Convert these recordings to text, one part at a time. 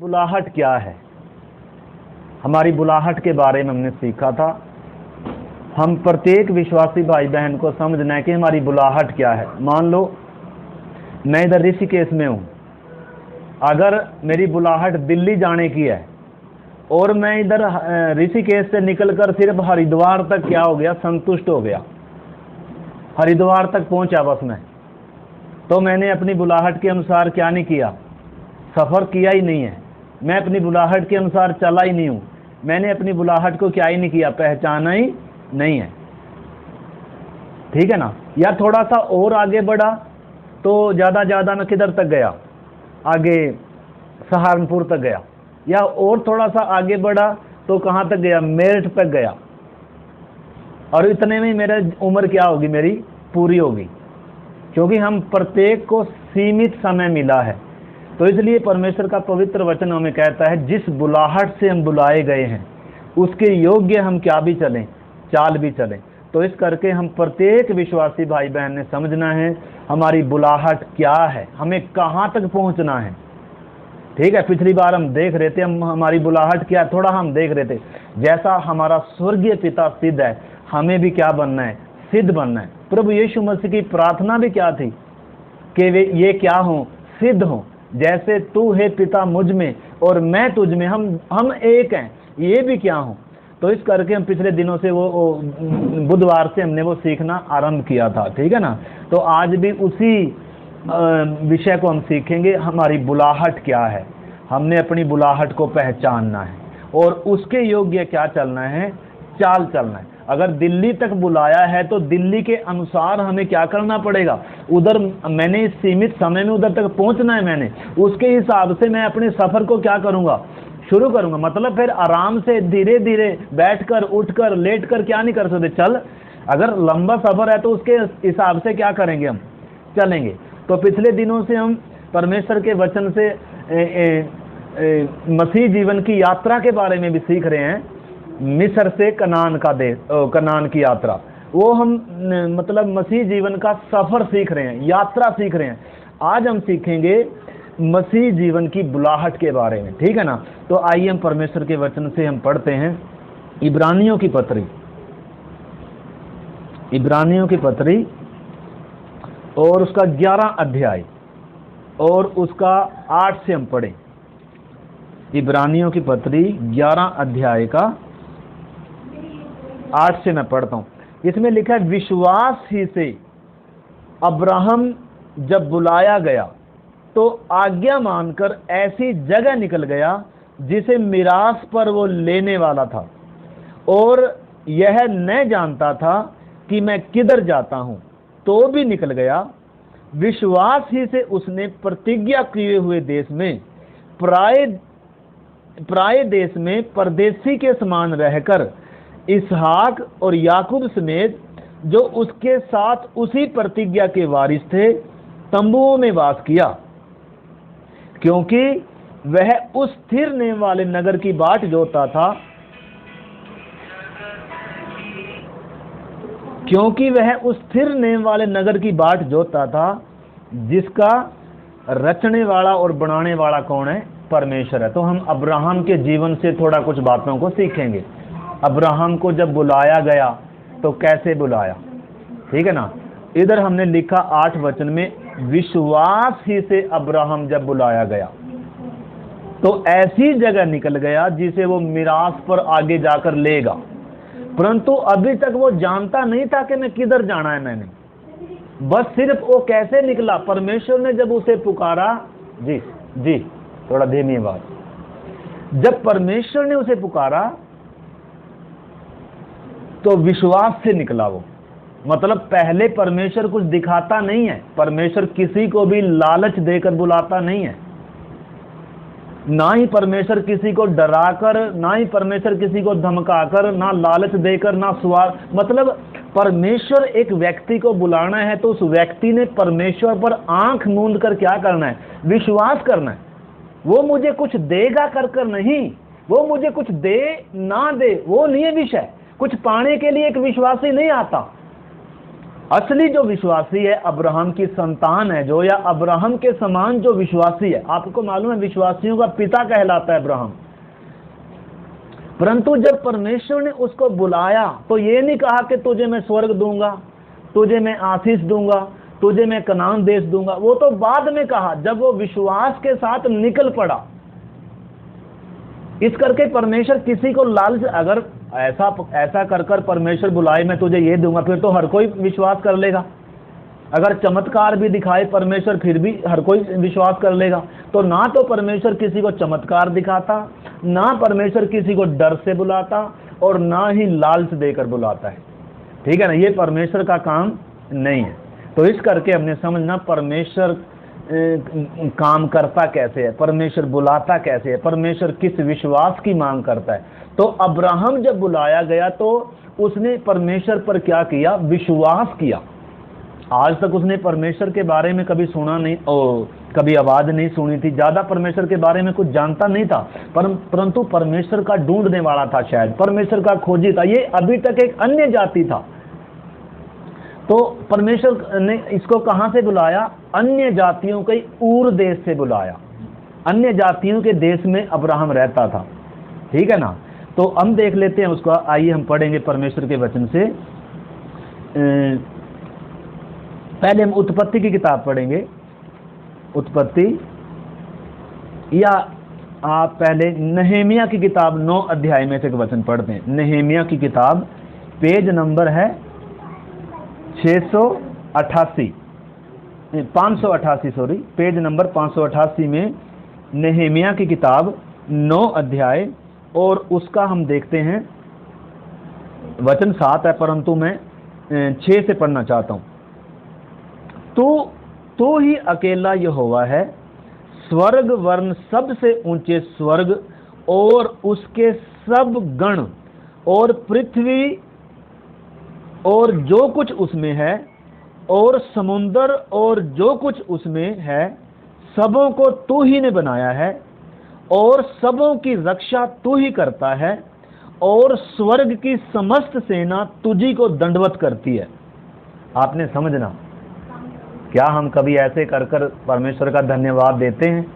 बुलाहट क्या है। हमारी बुलाहट के बारे में हमने सीखा था। हम प्रत्येक विश्वासी भाई बहन को समझना है कि हमारी बुलाहट क्या है। मान लो मैं इधर ऋषिकेश में हूँ, अगर मेरी बुलाहट दिल्ली जाने की है और मैं इधर ऋषिकेश से निकलकर सिर्फ हरिद्वार तक क्या हो गया, संतुष्ट हो गया, हरिद्वार तक पहुंचा बस में, तो मैंने अपनी बुलाहट के अनुसार क्या नहीं किया, सफ़र किया ही नहीं है। मैं अपनी बुलाहट के अनुसार चला ही नहीं हूँ, मैंने अपनी बुलाहट को क्या ही नहीं किया, पहचाना ही नहीं है। ठीक है ना। या थोड़ा सा और आगे बढ़ा तो ज़्यादा मैं किधर तक गया, आगे सहारनपुर तक गया। या और थोड़ा सा आगे बढ़ा तो कहाँ तक गया, मेरठ तक गया। और इतने में मेरा उम्र क्या होगी, मेरी पूरी होगी, क्योंकि हम प्रत्येक को सीमित समय मिला है। तो इसलिए परमेश्वर का पवित्र वचन हमें कहता है, जिस बुलाहट से हम बुलाए गए हैं उसके योग्य हम क्या भी चलें, चाल भी चलें। तो इस करके हम प्रत्येक विश्वासी भाई बहन ने समझना है हमारी बुलाहट क्या है, हमें कहाँ तक पहुँचना है। ठीक है। पिछली बार हम देख रहे थे हमारी बुलाहट क्या, थोड़ा हम देख रहे थे जैसा हमारा स्वर्गीय पिता सिद्ध है, हमें भी क्या बनना है, सिद्ध बनना है। प्रभु यीशु मसीह की प्रार्थना भी क्या थी कि वे ये क्या हों, सिद्ध हों, जैसे तू है पिता मुझ में और मैं तुझ में, हम एक हैं, ये भी क्या हों। तो इस करके हम पिछले दिनों से वो बुधवार से हमने वो सीखना आरंभ किया था। ठीक है ना। तो आज भी उसी विषय को हम सीखेंगे, हमारी बुलाहट क्या है। हमने अपनी बुलाहट को पहचानना है और उसके योग्य क्या चलना है, चाल चलना है। अगर दिल्ली तक बुलाया है तो दिल्ली के अनुसार हमें क्या करना पड़ेगा, उधर मैंने इस सीमित समय में उधर तक पहुंचना है, मैंने उसके हिसाब से मैं अपने सफ़र को क्या करूंगा, शुरू करूंगा। मतलब फिर आराम से धीरे धीरे बैठकर उठकर लेटकर क्या नहीं कर सकते, चल। अगर लंबा सफ़र है तो उसके हिसाब से क्या करेंगे, हम चलेंगे। तो पिछले दिनों से हम परमेश्वर के वचन से मसीह जीवन की यात्रा के बारे में भी सीख रहे हैं। मिस्र से कनान का देश, कनान की यात्रा, वो हम मतलब मसीह जीवन का सफ़र सीख रहे हैं, यात्रा सीख रहे हैं। आज हम सीखेंगे मसीह जीवन की बुलाहट के बारे में। ठीक है ना। तो आइए हम परमेश्वर के वचन से हम पढ़ते हैं इब्रानियों की पत्री, इब्रानियों की पत्री और उसका 11 अध्याय और उसका 8 से हम पढ़ें। इब्रानियों की पत्री 11 अध्याय का 8 से मैं पढ़ता हूँ। इसमें लिखा है, विश्वास ही से अब्राहम जब बुलाया गया तो आज्ञा मानकर ऐसी जगह निकल गया जिसे मिरास पर वो लेने वाला था, और यह न जानता था कि मैं किधर जाता हूँ, तो भी निकल गया। विश्वास ही से उसने प्रतिज्ञा किए हुए देश में, पराए देश में परदेसी के समान रहकर इसहाक और याकूब समेत जो उसके साथ उसी प्रतिज्ञा के वारिस थे, तंबुओं में वास किया, क्योंकि वह उस स्थिरने वाले नगर की बाट जोता था, जिसका रचने वाला और बनाने वाला कौन है, परमेश्वर है। तो हम अब्राहम के जीवन से थोड़ा कुछ बातों को सीखेंगे। अब्राहम को जब बुलाया गया तो कैसे बुलाया। ठीक है ना। इधर हमने लिखा 8 वचन में, विश्वास ही से अब्राहम जब बुलाया गया तो ऐसी जगह निकल गया जिसे वो मिरास पर आगे जाकर लेगा, परंतु अभी तक वो जानता नहीं था कि मैं किधर जाना है। मैंने बस सिर्फ वो कैसे निकला, परमेश्वर ने जब उसे पुकारा, जी थोड़ा धीमी आवाज, जब परमेश्वर ने उसे पुकारा तो विश्वास से निकला वो। मतलब पहले परमेश्वर कुछ दिखाता नहीं है, परमेश्वर किसी को भी लालच देकर बुलाता नहीं है, ना ही परमेश्वर किसी को डराकर, ना ही परमेश्वर किसी को धमकाकर, ना लालच देकर, ना स्वार्थ। मतलब परमेश्वर एक व्यक्ति को बुलाना है तो उस व्यक्ति ने परमेश्वर पर आंख मूंद कर क्या करना है, विश्वास करना है। वो मुझे कुछ देगा कर नहीं, वो मुझे कुछ दे ना दे वो नहीं है विषय। कुछ पाने के लिए एक विश्वासी नहीं आता, असली जो विश्वासी है, अब्राहम की संतान है जो, या अब्राहम के समान जो विश्वासी है, आपको मालूम है विश्वासियों का पिता कहलाता है अब्राहम। परंतु जब परमेश्वर ने उसको बुलाया तो ये नहीं कहा कि तुझे मैं स्वर्ग दूंगा, तुझे मैं आशीष दूंगा, तुझे मैं कनान देश दूंगा। वो तो बाद में कहा, जब वो विश्वास के साथ निकल पड़ा। इस करके परमेश्वर किसी को लालच, अगर ऐसा कर कर परमेश्वर बुलाए मैं तुझे ये दूंगा, फिर तो हर कोई विश्वास कर लेगा। अगर चमत्कार भी दिखाए परमेश्वर, फिर भी हर कोई विश्वास कर लेगा। तो ना तो परमेश्वर किसी को चमत्कार दिखाता, ना परमेश्वर किसी को डर से बुलाता, और ना ही लालच देकर बुलाता है। ठीक है ना, ये परमेश्वर का काम नहीं है। तो इस करके हमने समझना परमेश्वर काम करता कैसे है, परमेश्वर बुलाता कैसे है, परमेश्वर किस विश्वास की मांग करता है। तो अब्राहम जब बुलाया गया तो उसने परमेश्वर पर क्या किया, विश्वास किया। आज तक उसने परमेश्वर के बारे में कभी सुना नहीं, कभी आवाज नहीं सुनी थी, ज्यादा परमेश्वर के बारे में कुछ जानता नहीं था, परंतु परमेश्वर का ढूंढने वाला था, शायद परमेश्वर का खोजी था। ये अभी तक एक अन्य जाति था। तो परमेश्वर ने इसको कहां से बुलाया, अन्य जातियों के ऊर देश से बुलाया। अन्य जातियों के देश में अब्राहम रहता था। ठीक है ना। तो हम देख लेते हैं उसको, आइए हम पढ़ेंगे परमेश्वर के वचन से। पहले हम उत्पत्ति की किताब पढ़ेंगे, उत्पत्ति, या आप पहले नहमिया की किताब 9 अध्याय में से एक वचन पढ़ते हैं। नहमिया की किताब, पेज नंबर है 588, सॉरी, पेज नंबर 588 में नहमिया की किताब 9 अध्याय, और उसका हम देखते हैं वचन 7 है, परंतु मैं 6 से पढ़ना चाहता हूं। तो ही अकेला यहोवा है, स्वर्ग वर्ण सबसे ऊंचे स्वर्ग और उसके सब गण, और पृथ्वी और जो कुछ उसमें है, और समुंदर और जो कुछ उसमें है, सबों को तू ही ने बनाया है, और सबों की रक्षा तू ही करता है, और स्वर्ग की समस्त सेना तुझी को दंडवत करती है। आपने समझना, क्या हम कभी ऐसे कर कर परमेश्वर का धन्यवाद देते हैं?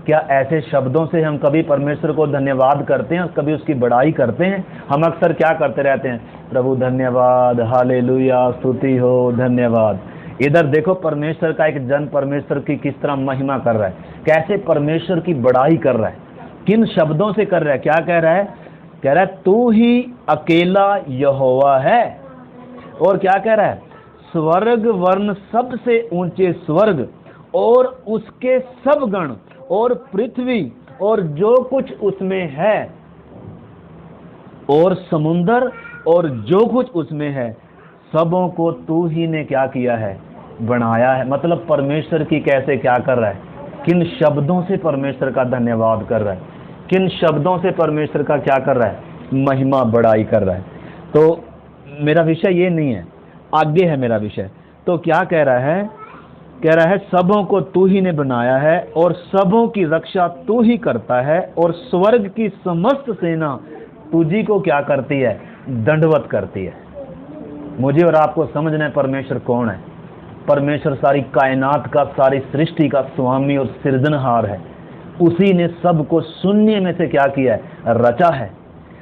क्या ऐसे शब्दों से हम कभी परमेश्वर को धन्यवाद करते हैं, कभी उसकी बड़ाई करते हैं? हम अक्सर क्या करते रहते हैं, प्रभु धन्यवाद, हालेलुया, स्तुति हो, धन्यवाद। इधर देखो परमेश्वर का एक जन परमेश्वर की किस तरह महिमा कर रहा है, कैसे परमेश्वर की बड़ाई कर रहा है, किन शब्दों से कर रहा है। क्या कह रहा है? कह रहा है तू ही अकेला यहोवा है। और क्या कह रहा है? स्वर्ग वर्ण सबसे ऊंचे स्वर्ग और उसके सब गण, और पृथ्वी और जो कुछ उसमें है, और समुंदर और जो कुछ उसमें है, सबों को तू ही ने क्या किया है, बनाया है। मतलब परमेश्वर की कैसे क्या कर रहा है, किन शब्दों से परमेश्वर का धन्यवाद कर रहा है, किन शब्दों से परमेश्वर का क्या कर रहा है, महिमा बड़ाई कर रहा है। तो मेरा विषय ये नहीं है, आगे है मेरा विषय। तो क्या कह रहा है? कह रहा है सबों को तू ही ने बनाया है, और सबों की रक्षा तू ही करता है, और स्वर्ग की समस्त सेना तुझी को क्या करती है, दंडवत करती है। मुझे और आपको समझना है परमेश्वर कौन है। परमेश्वर सारी कायनात का, सारी सृष्टि का स्वामी और सृजनहार है। उसी ने सबको शून्य में से क्या किया है, रचा है।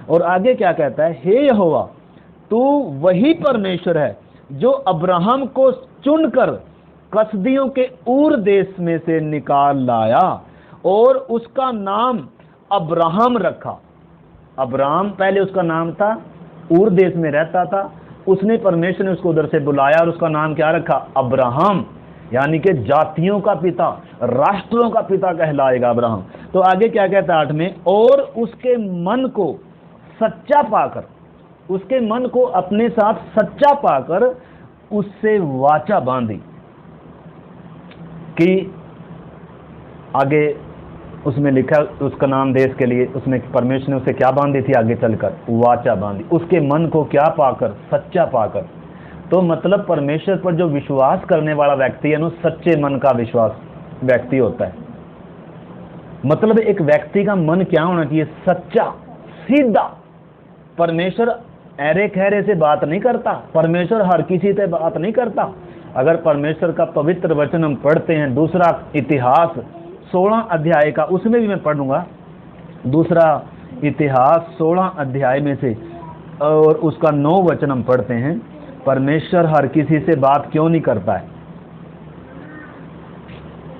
और आगे क्या कहता है? हे यहोवा, तू वही परमेश्वर है जो अब्राहम को चुनकर कसदियों के ऊर देश में से निकाल लाया, और उसका नाम अब्राहम रखा। अब्राहम पहले उसका नाम था, ऊर देश में रहता था, उसने परमेश्वर ने उसको उधर से बुलाया और उसका नाम क्या रखा, अब्राहम, यानी कि जातियों का पिता, राष्ट्रों का पिता कहलाएगा अब्राहम। तो आगे क्या कहता है 8 में? और उसके मन को सच्चा पाकर, उसके मन को अपने साथ सच्चा पाकर उससे वाचा बांधी। कि आगे उसमें लिखा, उसका नाम देश के लिए उसमें परमेश्वर ने उसे क्या बांधी थी, आगे चलकर वाचा बांधी। उसके मन को क्या पाकर, सच्चा पाकर। तो मतलब परमेश्वर पर जो विश्वास करने वाला व्यक्ति है ना, सच्चे मन का विश्वास व्यक्ति होता है। मतलब एक व्यक्ति का मन क्या होना चाहिए, सच्चा, सीधा। परमेश्वर अरे खैरे से बात नहीं करता, परमेश्वर हर किसी से बात नहीं करता। अगर परमेश्वर का पवित्र वचन हम पढ़ते हैं, दूसरा इतिहास 16 अध्याय का, उसमें भी मैं पढ़ूंगा, दूसरा इतिहास 16 अध्याय में से और उसका 9 वचन हम पढ़ते हैं। परमेश्वर हर किसी से बात क्यों नहीं करता है?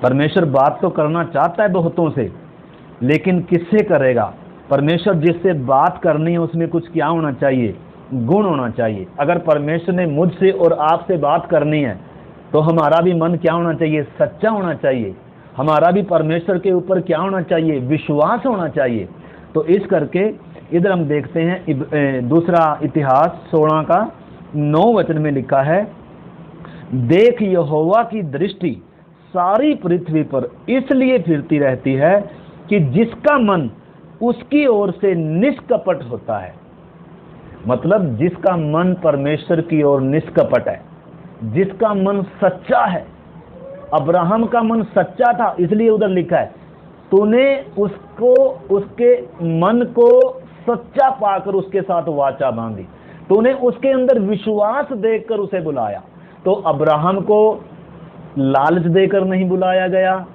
परमेश्वर बात तो करना चाहता है बहुतों से, लेकिन किससे करेगा? परमेश्वर जिससे बात करनी है उसमें कुछ क्या होना चाहिए? गुण होना चाहिए। अगर परमेश्वर ने मुझसे और आपसे बात करनी है तो हमारा भी मन क्या होना चाहिए? सच्चा होना चाहिए। हमारा भी परमेश्वर के ऊपर क्या होना चाहिए? विश्वास होना चाहिए। तो इस करके इधर हम देखते हैं दूसरा इतिहास 16 का 9 वचन में लिखा है, देख यहोवा की दृष्टि सारी पृथ्वी पर इसलिए फिरती रहती है कि जिसका मन उसकी ओर से निष्कपट होता है। मतलब जिसका मन परमेश्वर की ओर निष्कपट है, जिसका मन सच्चा है। अब्राहम का मन सच्चा था, इसलिए उधर लिखा है, तूने उसको, उसके मन को सच्चा पाकर उसके साथ वाचा बांधी, तूने उसके अंदर विश्वास देखकर उसे बुलाया। तो अब्राहम को लालच देकर नहीं बुलाया गया,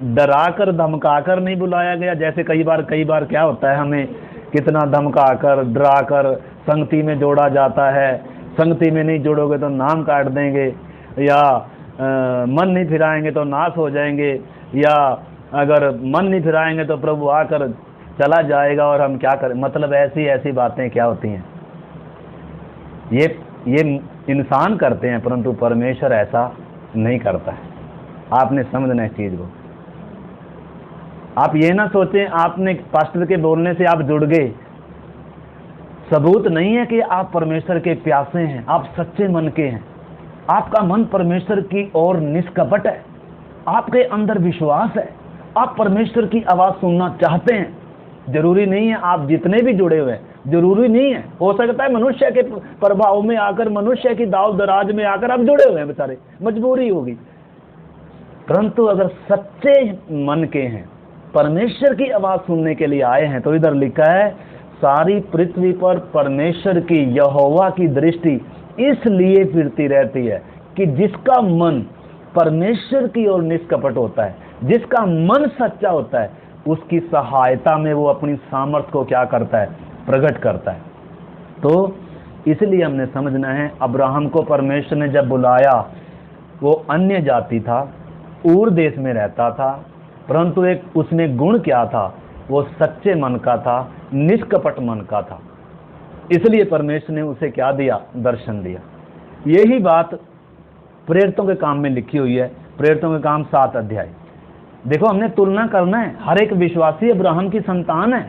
डराकर धमकाकर नहीं बुलाया गया। जैसे कई बार क्या होता है, हमें कितना धमकाकर डराकर संगति में जोड़ा जाता है, संगति में नहीं जोड़ोगे तो नाम काट देंगे, या मन नहीं फिराएंगे तो नाश हो जाएंगे, या अगर मन नहीं फिराएंगे तो प्रभु आकर चला जाएगा और हम क्या करें। मतलब ऐसी बातें क्या होती हैं, ये इंसान करते हैं, परंतु परमेश्वर ऐसा नहीं करता है। आपने समझना इस चीज को। आप ये ना सोचें आपने पास्टर के बोलने से आप जुड़ गए, सबूत नहीं है कि आप परमेश्वर के प्यासे हैं, आप सच्चे मन के हैं, आपका मन परमेश्वर की ओर निष्कपट है, आपके अंदर विश्वास है, आप परमेश्वर की आवाज सुनना चाहते हैं। जरूरी नहीं है आप जितने भी जुड़े हुए हैं, जरूरी नहीं है, हो सकता है मनुष्य के प्रभाव में आकर, मनुष्य की दाव दराज में आकर आप जुड़े हुए हैं, बेचारे मजबूरी होगी। परंतु अगर सच्चे मन के हैं, परमेश्वर की आवाज सुनने के लिए आए हैं, तो इधर लिखा है सारी पृथ्वी पर परमेश्वर की, यहोवा की दृष्टि इसलिए फिरती रहती है कि जिसका मन परमेश्वर की ओर निष्कपट होता है, जिसका मन सच्चा होता है, उसकी सहायता में वो अपनी सामर्थ्य को क्या करता है? प्रकट करता है। तो इसलिए हमने समझना है, अब्राहम को परमेश्वर ने जब बुलाया, वो अन्य जाति था, ऊर देश में रहता था, परंतु एक उसमें गुण क्या था? वो सच्चे मन का था, निष्कपट मन का था। इसलिए परमेश्वर ने उसे क्या दिया? दर्शन दिया। यही बात प्रेरितों के काम में लिखी हुई है, प्रेरितों के काम 7 अध्याय। देखो, हमने तुलना करना है, हर एक विश्वासी अब्राहम की संतान है,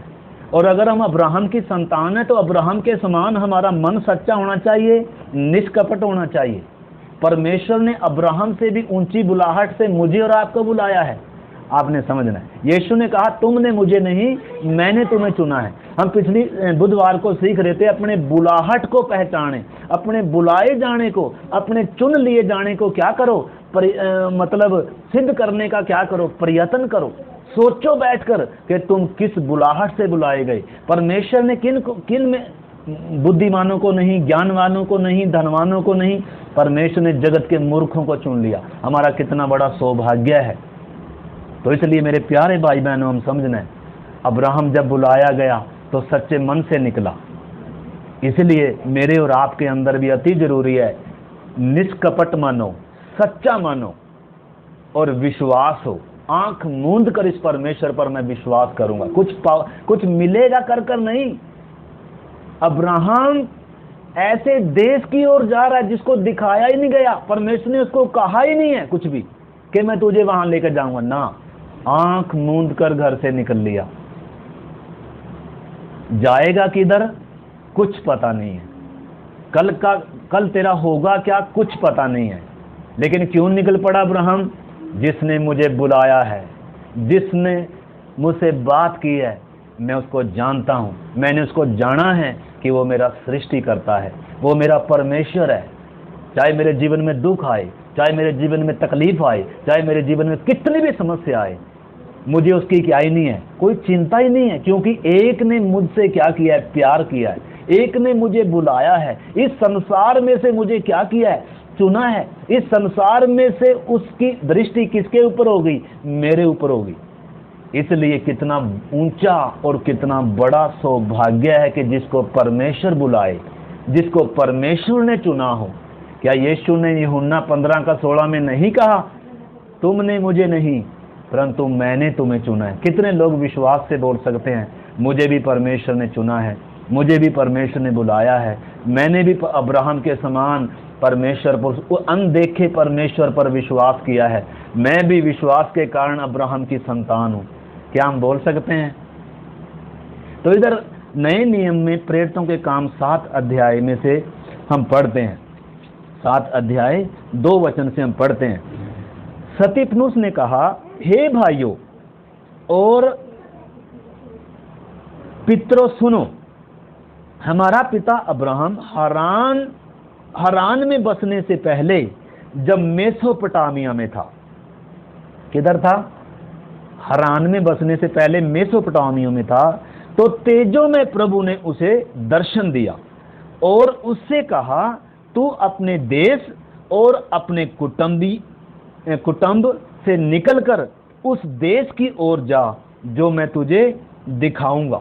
और अगर हम अब्राहम की संतान है तो अब्राहम के समान हमारा मन सच्चा होना चाहिए, निष्कपट होना चाहिए। परमेश्वर ने अब्राहम से भी ऊंची बुलाहट से मुझे और आपको बुलाया है, आपने समझना है। यीशु ने कहा, तुमने मुझे नहीं, मैंने तुम्हें चुना है। हम पिछली बुधवार को सीख रहे थे, अपने बुलाहट को पहचाने, अपने बुलाए जाने को, अपने चुन लिए जाने को क्या करो? मतलब सिद्ध करने का क्या करो? प्रयत्न करो। सोचो बैठकर कि तुम किस बुलाहट से बुलाए गए। परमेश्वर ने किन में, बुद्धिमानों को नहीं, ज्ञानवानों को नहीं, धनवानों को नहीं, परमेश्वर ने जगत के मूर्खों को चुन लिया। हमारा कितना बड़ा सौभाग्य है। तो इसलिए मेरे प्यारे भाई बहनों, हम समझना है, अब्राहम जब बुलाया गया तो सच्चे मन से निकला। इसलिए मेरे और आपके अंदर भी अति जरूरी है, निष्कपट मन हो, सच्चा मन हो और विश्वास हो। आंख मूंद कर इस परमेश्वर पर मैं विश्वास करूंगा, कुछ मिलेगा कर नहीं। अब्राहम ऐसे देश की ओर जा रहा है जिसको दिखाया ही नहीं गया, परमेश्वर ने उसको कहा ही नहीं है कुछ भी कि मैं तुझे वहां लेकर जाऊंगा ना। आंख मूंद कर घर से निकल लिया। जाएगा किधर कुछ पता नहीं है, कल तेरा होगा क्या कुछ पता नहीं है। लेकिन क्यों निकल पड़ा अब्राहम? जिसने मुझे बुलाया है, जिसने मुझसे बात की है, मैं उसको जानता हूं। मैंने उसको जाना है कि वो मेरा सृष्टि करता है, वो मेरा परमेश्वर है। चाहे मेरे जीवन में दुख आए, चाहे मेरे जीवन में तकलीफ आए, चाहे मेरे जीवन में कितनी भी समस्या आए, मुझे उसकी क्या ही नहीं है, कोई चिंता ही नहीं है, क्योंकि एक ने मुझसे क्या किया है? प्यार किया है। एक ने मुझे बुलाया है, इस संसार में से मुझे क्या किया है, चुना है। इस संसार में से उसकी दृष्टि किसके ऊपर होगी, मेरे ऊपर होगी। इसलिए कितना ऊंचा और कितना बड़ा सौभाग्य है कि जिसको परमेश्वर बुलाए, जिसको परमेश्वर ने चुना हो। क्या यीशु ने यूहन्ना 15:16 में नहीं कहा, तुमने मुझे नहीं परंतु मैंने तुम्हें चुना है? कितने लोग विश्वास से बोल सकते हैं, मुझे भी परमेश्वर ने चुना है, मुझे भी परमेश्वर ने बुलाया है, मैंने भी अब्राहम के समान परमेश्वर पर, अनदेखे परमेश्वर पर विश्वास किया है, मैं भी विश्वास के कारण अब्राहम की संतान हूं। क्या हम बोल सकते हैं? तो इधर नए नियम में प्रेरितों के काम 7 अध्याय में से हम पढ़ते हैं, 7 अध्याय 2 वचन से हम पढ़ते हैं। स्तिफनुस ने कहा, हे भाइयों और पितरों सुनो, हमारा पिता अब्राहम हरान में बसने से पहले जब मेसोपोटामिया में था, किधर था? हरान में बसने से पहले मेसोपोटामिया में था, तो तेजो में प्रभु ने उसे दर्शन दिया और उससे कहा, तू अपने देश और अपने कुटुंब से निकलकर उस देश की ओर जा जो मैं तुझे दिखाऊंगा।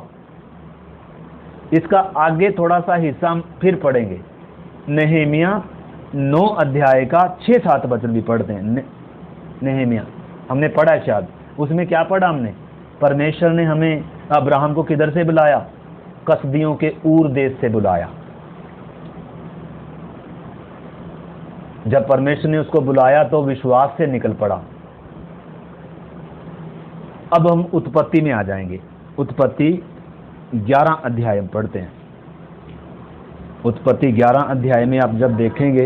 इसका आगे थोड़ा सा हिस्सा फिर पढ़ेंगे। नहमिया 9 अध्याय का 6-7 वचन भी पढ़ते हैं। नहमिया हमने पढ़ा है शायद, उसमें क्या पढ़ा हमने? परमेश्वर ने हमें अब्राहम को किधर से बुलाया? कसदियों के ऊर देश से बुलाया। जब परमेश्वर ने उसको बुलाया तो विश्वास से निकल पड़ा। अब हम उत्पत्ति में आ जाएंगे। उत्पत्ति 11 अध्याय में पढ़ते हैं। उत्पत्ति 11 अध्याय में आप जब देखेंगे,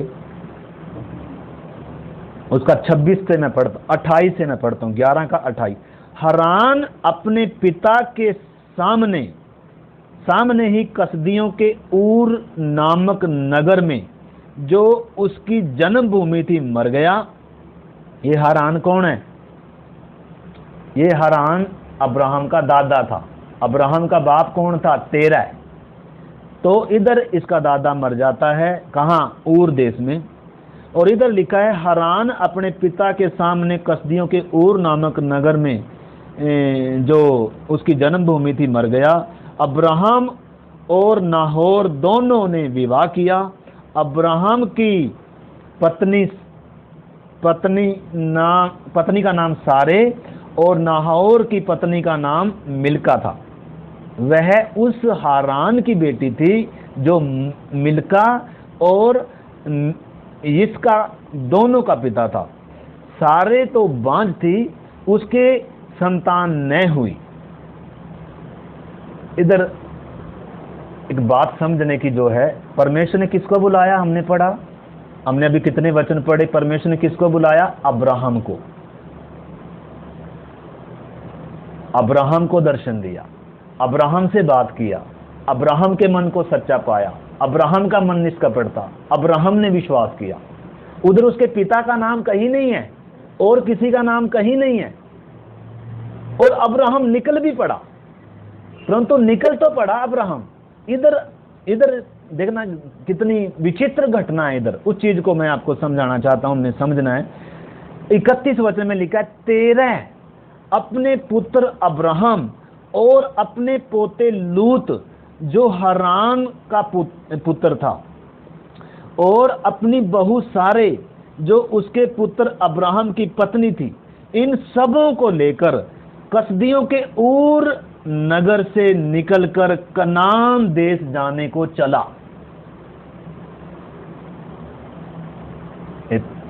उसका 26 से मैं पढ़ता, 28 से मैं पढ़ता हूँ, 11 का 28। हरान अपने पिता के सामने ही कसदियों के ऊर नामक नगर में जो उसकी जन्मभूमि थी मर गया। ये हरान कौन है? ये हरान अब्राहम का दादा था। अब्राहम का बाप कौन था? तेरह। तो इधर इसका दादा मर जाता है, कहाँ? ऊर देश में। और इधर लिखा है, हरान अपने पिता के सामने कसदियों के ऊर नामक नगर में जो उसकी जन्मभूमि थी मर गया। अब्राहम और नाहोर दोनों ने विवाह किया। अब्राहम की पत्नी का नाम सारे और नाहोर की पत्नी का नाम मिल्का था। वह उस हारान की बेटी थी जो मिल्का और इसका दोनों का पिता था। सारे तो बांझ थी, उसके संतान न हुई। इधर एक बात समझने की जो है, परमेश्वर ने किसको बुलाया? हमने पढ़ा, हमने अभी कितने वचन पढ़े? परमेश्वर ने किसको बुलाया? अब्राहम को। अब्राहम को दर्शन दिया, अब्राहम से बात किया, अब्राहम के मन को सच्चा पाया, अब्राहम का मन निष्कपट था, अब्राहम ने विश्वास किया। उधर उसके पिता का नाम कहीं नहीं है और किसी का नाम कहीं नहीं है। और अब्राहम निकल भी पड़ा, परंतु निकल तो पड़ा अब्राहम। इधर देखना कितनी विचित्र घटना है। इधर उस चीज को मैं आपको समझाना चाहता हूं, हमने समझना है। 31 वचन में लिखा है, तेरह अपने पुत्र अब्राहम और अपने पोते लूत जो हरान का पुत्र था और अपनी बहू सारे जो उसके पुत्र अब्राहम की पत्नी थी, इन सबों को लेकर कसदियों के ऊर नगर से निकलकर कनान देश जाने को चला।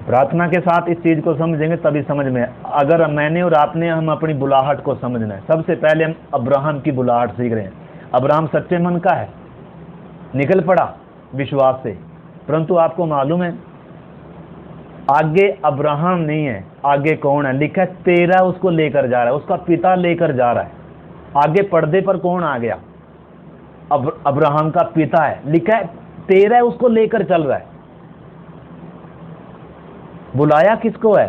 प्रार्थना के साथ इस चीज को समझेंगे तभी समझ में। अगर मैंने और आपने हम अपनी बुलाहट को समझना है, सबसे पहले हम अब्राहम की बुलाहट सीख रहे हैं। अब्राहम सच्चे मन का है, निकल पड़ा विश्वास से। परंतु आपको मालूम है आगे अब्राहम नहीं है, आगे कौन है? लिखा है तेरह उसको लेकर जा रहा है, उसका पिता लेकर जा रहा है। आगे पर्दे पर कौन आ गया? अब्राहम का पिता है। लिखा है तेरह उसको लेकर चल रहा है। बुलाया किसको है?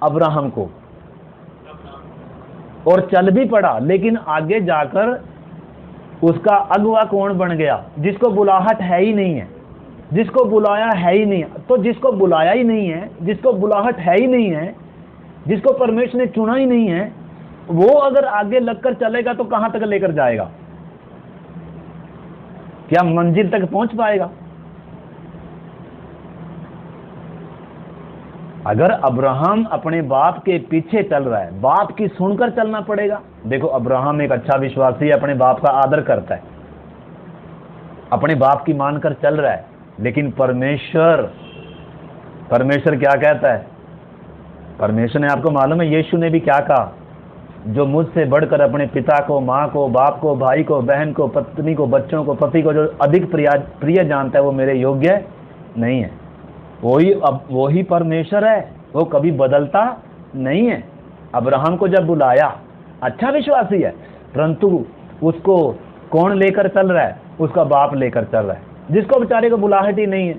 अब्राहम को। और चल भी पड़ा, लेकिन आगे जाकर उसका अगुआ कौन बन गया? जिसको बुलाहट है ही नहीं है, जिसको बुलाया है ही नहीं। तो जिसको बुलाया ही नहीं है, जिसको बुलाहट है ही नहीं है, जिसको परमेश्वर ने चुना ही नहीं है, वो अगर आगे लगकर चलेगा तो कहां तक लेकर जाएगा? क्या मंजिल तक पहुंच पाएगा? अगर अब्राहम अपने बाप के पीछे चल रहा है, बाप की सुनकर चलना पड़ेगा। देखो, अब्राहम एक अच्छा विश्वासी है, अपने बाप का आदर करता है, अपने बाप की मानकर चल रहा है। लेकिन परमेश्वर क्या कहता है? परमेश्वर ने, आपको मालूम है यीशु ने भी क्या कहा? जो मुझसे बढ़कर अपने पिता को, माँ को, बाप को, भाई को, बहन को, पत्नी को, बच्चों को, पति को जो अधिक प्रिय जानता है, वो मेरे योग्य नहीं है। वही परमेश्वर है, वो कभी बदलता नहीं है। अब्राहम को जब बुलाया, अच्छा विश्वासी है, परंतु उसको कौन लेकर चल रहा है? उसका बाप लेकर चल रहा है, जिसको बेचारे को बुलाहट ही नहीं है।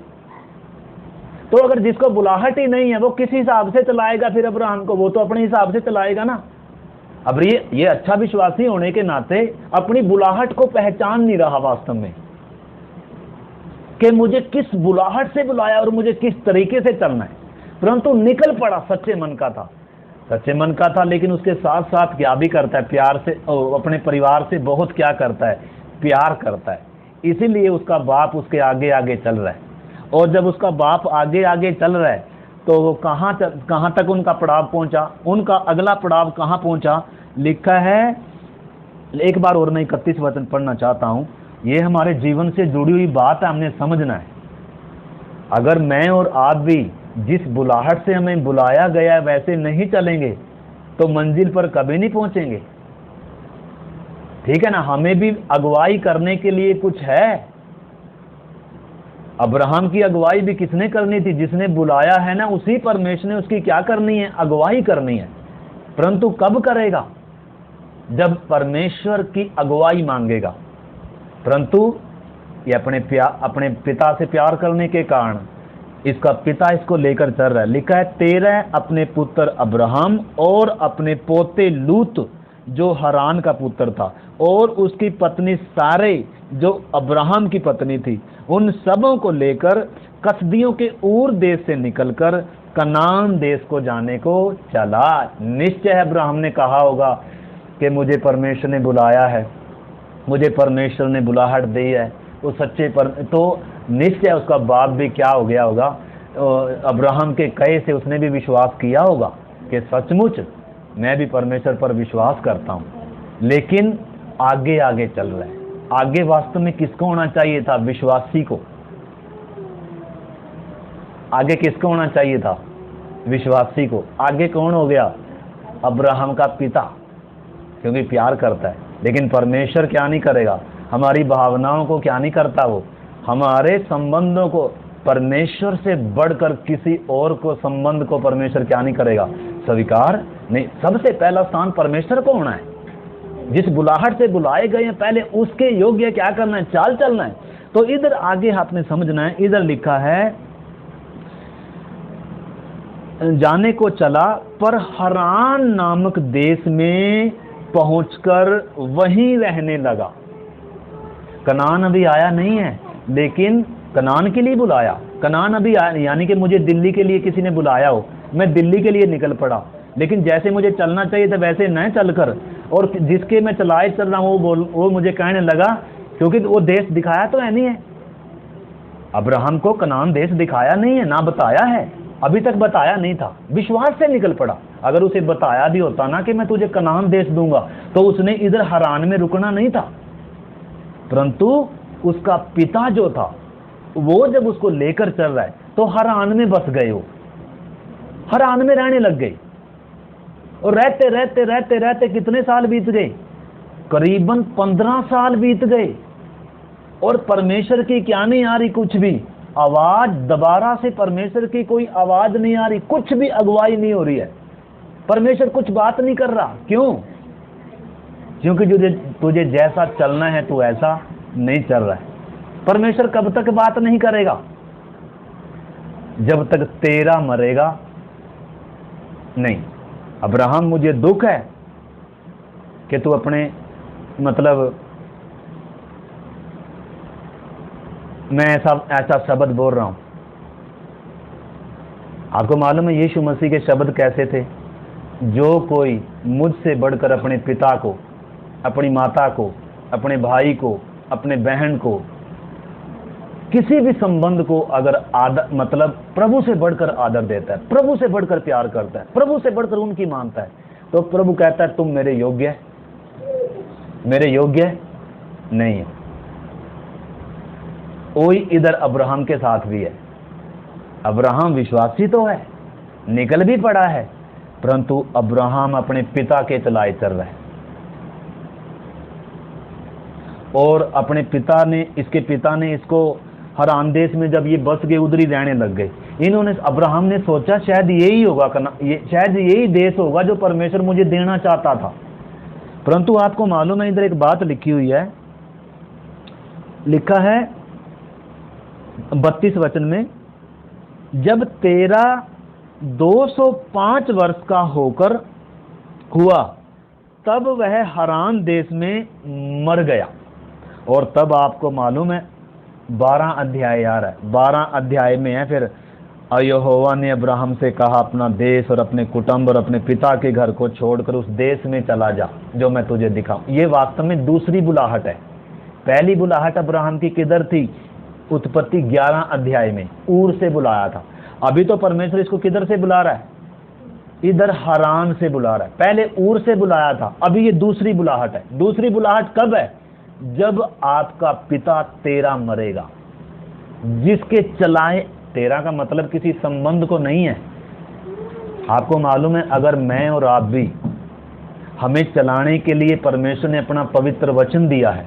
तो अगर जिसको बुलाहट ही नहीं है, वो किस हिसाब से चलाएगा फिर अब्राहम को? वो तो अपने हिसाब से चलाएगा ना। अब ये अच्छा विश्वासी होने के नाते अपनी बुलाहट को पहचान नहीं रहा वास्तव में, कि मुझे किस बुलाहट से बुलाया और मुझे किस तरीके से चलना है। परंतु निकल पड़ा, सच्चे मन का था। लेकिन उसके साथ साथ क्या भी करता है? प्यार से, अपने परिवार से बहुत क्या करता है? प्यार करता है। इसीलिए उसका बाप उसके आगे आगे चल रहा है। और जब उसका बाप आगे आगे चल रहा है, तो वो कहाँ तक उनका पड़ाव पहुंचा? उनका अगला पड़ाव कहाँ पहुंचा? लिखा है, एक बार और मैं 31 वचन पढ़ना चाहता हूं। ये हमारे जीवन से जुड़ी हुई बात है, हमने समझना है। अगर मैं और आप भी जिस बुलाहट से हमें बुलाया गया है वैसे नहीं चलेंगे तो मंजिल पर कभी नहीं पहुंचेंगे। ठीक है ना? हमें भी अगुवाई करने के लिए कुछ है। अब्राहम की अगुवाई भी किसने करनी थी? जिसने बुलाया है ना, उसी परमेश्वर ने उसकी क्या करनी है? अगुवाई करनी है। परंतु कब करेगा? जब परमेश्वर की अगुवाई मांगेगा। परंतु ये अपने पिता से प्यार करने के कारण इसका पिता इसको लेकर चल रहा है। लिखा है, तेरा अपने पुत्र अब्राहम और अपने पोते लूत जो हरान का पुत्र था, और उसकी पत्नी सारे जो अब्राहम की पत्नी थी, उन सबों को लेकर कसदियों के ऊर देश से निकलकर कनान देश को जाने को चला। निश्चय अब्राहम ने कहा होगा कि मुझे परमेश्वर ने बुलाया है, मुझे परमेश्वर ने बुलाहट दी है। वो सच्चे तो निश्चय उसका बाप भी क्या हो गया होगा? अब्राहम के कहे से उसने भी विश्वास किया होगा कि सचमुच मैं भी परमेश्वर पर विश्वास करता हूं। लेकिन आगे आगे चल रहा है। आगे वास्तव में किसको होना चाहिए था? विश्वासी को। आगे किसको होना चाहिए था? विश्वासी को। आगे कौन हो गया? अब्राहम का पिता, क्योंकि प्यार करता है। लेकिन परमेश्वर क्या नहीं करेगा? हमारी भावनाओं को क्या नहीं करता? वो हमारे संबंधों को, परमेश्वर से बढ़कर किसी और को संबंध को परमेश्वर क्या नहीं करेगा? स्वीकार नहीं। सबसे पहला स्थान परमेश्वर को होना है। जिस बुलाहट से बुलाए गए हैं, पहले उसके योग्य क्या करना है? चाल चलना है। तो इधर आगे हाथ में समझना है। इधर लिखा है, जाने को चला, पर हरान नामक देश में पहुंचकर वहीं रहने लगा। कनान अभी आया नहीं है, लेकिन कनान के लिए बुलाया। कनान अभी आया, यानी कि मुझे दिल्ली के लिए किसी ने बुलाया हो, मैं दिल्ली के लिए निकल पड़ा, लेकिन जैसे मुझे चलना चाहिए था वैसे न चलकर, और जिसके मैं चल रहा हूँ वो मुझे कहने लगा, क्योंकि वो देश दिखाया तो है नहीं है। अब्राहम को कनान देश दिखाया नहीं है, ना बताया है, अभी तक बताया नहीं था। विश्वास से निकल पड़ा। अगर उसे बताया भी होता ना कि मैं तुझे कनान देश दूंगा, तो उसने इधर हरान में रुकना नहीं था। परंतु उसका पिता जो था, वो जब उसको लेकर चल रहा है, तो हरान में बस गए। वो हरान में रहने लग गए, और रहते रहते रहते रहते कितने साल बीत गए? करीबन 15 साल बीत गए। और परमेश्वर की क्या नहीं आ रही? कुछ भी आवाज, दोबारा से परमेश्वर की कोई आवाज नहीं आ रही, कुछ भी अगुवाई नहीं हो रही है। परमेश्वर कुछ बात नहीं कर रहा। क्यों? क्योंकि तुझे जैसा चलना है तू ऐसा नहीं चल रहा है। परमेश्वर कब तक बात नहीं करेगा? जब तक तेरा मरेगा नहीं। अब्राहम, मुझे दुख है कि तू अपने मैं ऐसा ऐसा शब्द बोल रहा हूं। आपको मालूम है यीशु मसीह के शब्द कैसे थे? जो कोई मुझसे बढ़कर अपने पिता को, अपनी माता को, अपने भाई को, अपने बहन को, किसी भी संबंध को अगर आदर, मतलब प्रभु से बढ़कर आदर देता है, प्रभु से बढ़कर प्यार करता है, प्रभु से बढ़कर उनकी मानता है, तो प्रभु कहता है तुम मेरे योग्य नहीं है। वही इधर अब्राहम के साथ भी है। अब्राहम विश्वासी तो है, निकल भी पड़ा है, परंतु अब्राहम अपने पिता के चलाए चल रहा है। और अपने पिता ने, इसके पिता ने इसको हरान देश में जब ये बस गए, उधर ही रहने लग गए। इन्होंने, अब्राहम ने सोचा शायद यही होगा, शायद यही देश होगा जो परमेश्वर मुझे देना चाहता था। परंतु आपको मालूम है, इधर एक बात लिखी हुई है, लिखा है 32 वचन में, जब तेरा 205 वर्ष का होकर हुआ तब वह हरान देश में मर गया। और तब आपको मालूम है 12 अध्याय यार है, 12 अध्याय में है, फिर यहोवा ने अब्राहम से कहा अपना देश और अपने कुटुंब और अपने पिता के घर को छोड़कर उस देश में चला जा जो मैं तुझे दिखाऊं। ये वास्तव में दूसरी बुलाहट है। पहली बुलाहट अब्राहम की किधर थी? उत्पत्ति 11 अध्याय में ऊर से बुलाया था। अभी तो परमेश्वर इसको किधर से बुला रहा है? इधर हरान से बुला रहा है। पहले ऊर से बुलाया था, अभी ये दूसरी बुलाहट है। दूसरी बुलाहट कब है? जब आपका पिता तेरा मरेगा, जिसके चलाए, तेरा का मतलब किसी संबंध को नहीं है। आपको मालूम है, अगर मैं और आप भी, हमें चलाने के लिए परमेश्वर ने अपना पवित्र वचन दिया है,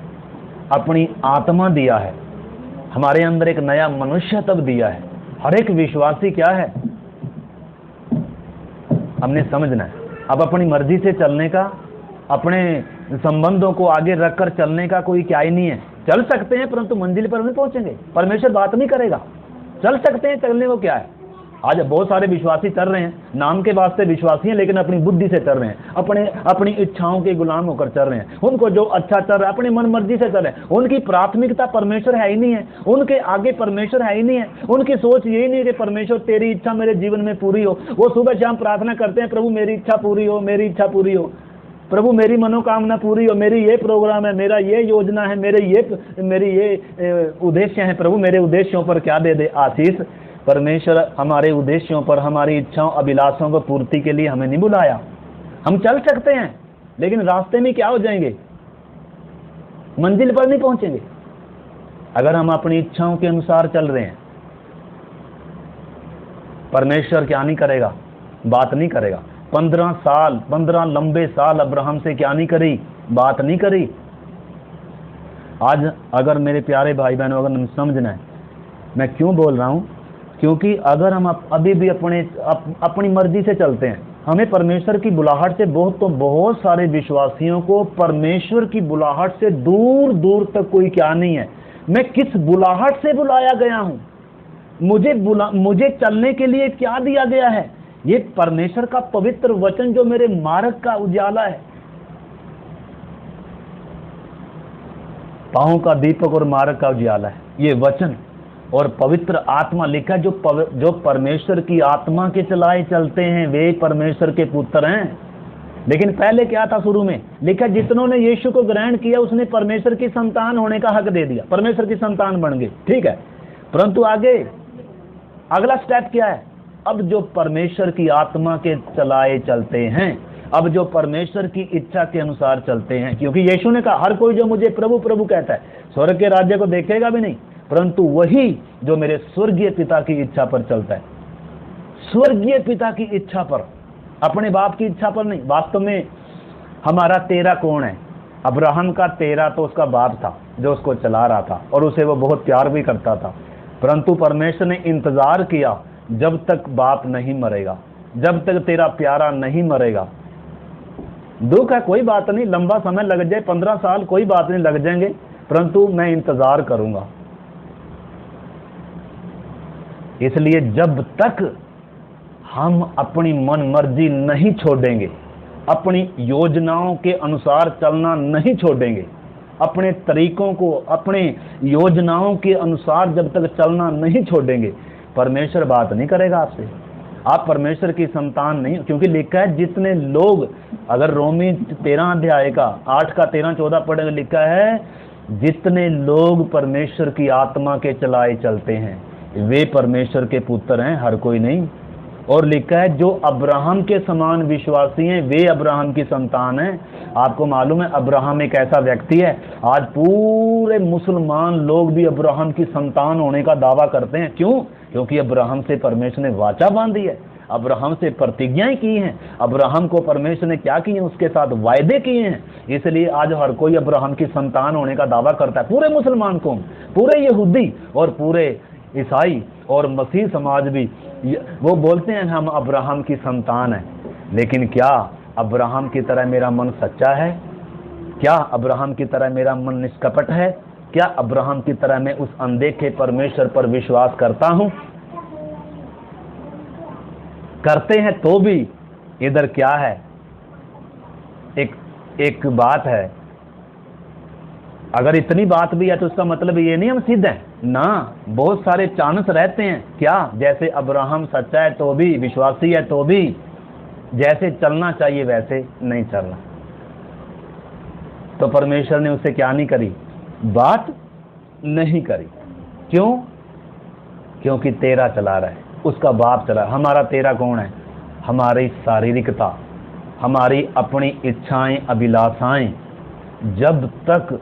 अपनी आत्मा दिया है, हमारे अंदर एक नया मनुष्य तब दिया है। हर एक विश्वासी क्या है, हमने समझना है। अब अपनी मर्जी से चलने का, अपने संबंधों को आगे रखकर चलने का कोई क्या ही नहीं है। चल सकते हैं परंतु मंजिल पर नहीं पहुंचेंगे, परमेश्वर बात नहीं करेगा। चल सकते हैं, चलने को क्या है। आज बहुत सारे विश्वासी चल रहे हैं, नाम के वास्ते विश्वासी हैं, लेकिन अपनी बुद्धि से चल रहे हैं, अपनी इच्छाओं के गुलाम होकर चल रहे हैं। उनको जो अच्छा चल रहा है अपनी मन मर्जी से चल रहे हैं। उनकी प्राथमिकता परमेश्वर है ही नहीं है, उनके आगे परमेश्वर है ही नहीं है। उनकी सोच यही नहीं है कि परमेश्वर तेरी इच्छा मेरे जीवन में पूरी हो। वो सुबह शाम प्रार्थना करते हैं, प्रभु मेरी इच्छा पूरी हो, मेरी इच्छा पूरी हो, प्रभु मेरी मनोकामना पूरी हो, मेरी ये प्रोग्राम है, मेरा ये योजना है, मेरी ये उद्देश्य है, प्रभु मेरे उद्देश्यों पर क्या दे दे आशीष। परमेश्वर हमारे उद्देश्यों पर, हमारी इच्छाओं अभिलाषों को पूर्ति के लिए हमें नहीं बुलाया। हम चल सकते हैं लेकिन रास्ते में क्या हो जाएंगे, मंजिल पर नहीं पहुंचेंगे। अगर हम अपनी इच्छाओं के अनुसार चल रहे हैं, परमेश्वर क्या नहीं करेगा, बात नहीं करेगा। 15 लंबे साल अब्राहम से क्या नहीं करी, बात नहीं करी। आज अगर मेरे प्यारे भाई बहनों, अगर हम समझना है, मैं क्यों बोल रहा हूं, क्योंकि अगर हम अभी भी अपनी मर्जी से चलते हैं, हमें परमेश्वर की बुलाहट से बहुत सारे विश्वासियों को परमेश्वर की बुलाहट से दूर दूर तक कोई क्या नहीं है। मैं किस बुलाहट से बुलाया गया हूं, मुझे चलने के लिए क्या दिया गया है? ये परमेश्वर का पवित्र वचन जो मेरे मार्ग का उजाला है, पांव का दीपक और मार्ग का उजाला है ये वचन। और पवित्र आत्मा लिखा, जो परमेश्वर की आत्मा के चलाए चलते हैं वे परमेश्वर के पुत्र हैं। लेकिन पहले क्या था? शुरू में लिखा, जितनों ने यीशु को ग्रहण किया उसने परमेश्वर की संतान होने का हक दे दिया, परमेश्वर की संतान बन गए। ठीक है, परंतु आगे अगला स्टेप क्या है? अब जो परमेश्वर की आत्मा के चलाए चलते हैं, अब जो परमेश्वर की इच्छा के अनुसार चलते हैं, क्योंकि यीशु ने कहा हर कोई जो मुझे प्रभु प्रभु कहता है स्वर्ग के राज्य को देखेगा भी नहीं, परंतु वही जो मेरे स्वर्गीय पिता की इच्छा पर चलता है। स्वर्गीय पिता की इच्छा पर, अपने बाप की इच्छा पर नहीं। वास्तव में हमारा तेरा कौन है? अब्राहम का तेरा तो उसका बाप था जो उसको चला रहा था और उसे वो बहुत प्यार भी करता था। परंतु परमेश्वर ने इंतजार किया जब तक बाप नहीं मरेगा, जब तक तेरा प्यारा नहीं मरेगा। दुख है, कोई बात नहीं, लंबा समय लग जाए, 15 साल कोई बात नहीं, लग जाएंगे, परंतु मैं इंतजार करूंगा। इसलिए जब तक हम अपनी मन मर्जी नहीं छोड़ेंगे, अपनी योजनाओं के अनुसार चलना नहीं छोड़ेंगे, अपने तरीकों को, अपने योजनाओं के अनुसार जब तक चलना नहीं छोड़ेंगे, परमेश्वर बात नहीं करेगा आपसे। आप परमेश्वर की संतान नहीं, क्योंकि लिखा है जितने लोग, अगर रोमी 13 अध्याय का 8 का 13-14 पढ़ेंगे, लिखा है जितने लोग परमेश्वर की आत्मा के चलाए चलते हैं वे परमेश्वर के पुत्र हैं, हर कोई नहीं। और लिखा है जो अब्राहम के समान विश्वासी हैं वे अब्राहम की संतान हैं। आपको मालूम है अब्राहम एक ऐसा व्यक्ति है, आज पूरे मुसलमान लोग भी अब्राहम की संतान होने का दावा करते हैं। क्यों? क्योंकि अब्राहम से परमेश्वर ने वाचा बांधी है, अब्राहम से प्रतिज्ञाएं की हैं, अब्राहम को परमेश्वर ने क्या किए, उसके साथ वायदे किए हैं। इसलिए आज हर कोई अब्राहम की संतान होने का दावा करता है, पूरे मुसलमान कौम, पूरे यहूदी और पूरे ईसाई और मसीह समाज भी वो बोलते हैं हम अब्राहम की संतान हैं। लेकिन क्या अब्राहम की तरह मेरा मन सच्चा है? क्या अब्राहम की तरह मेरा मन निष्कपट है? क्या अब्राहम की तरह मैं उस अनदेखे परमेश्वर पर विश्वास करता हूं? करते हैं तो भी इधर क्या है, एक बात है, अगर इतनी बात भी है तो उसका मतलब ये नहीं हम सिद्ध हैं ना, बहुत सारे चांस रहते हैं। क्या? जैसे अब्राहम सच्चा है तो भी, विश्वासी है तो भी, जैसे चलना चाहिए वैसे नहीं चलना, तो परमेश्वर ने उससे क्या नहीं करी, बात नहीं करी। क्यों? क्योंकि तेरा चला रहा है, उसका बाप चला। हमारा तेरा कौन है? हमारी शारीरिकता, हमारी अपनी इच्छाएं, अभिलाषाएं। जब तक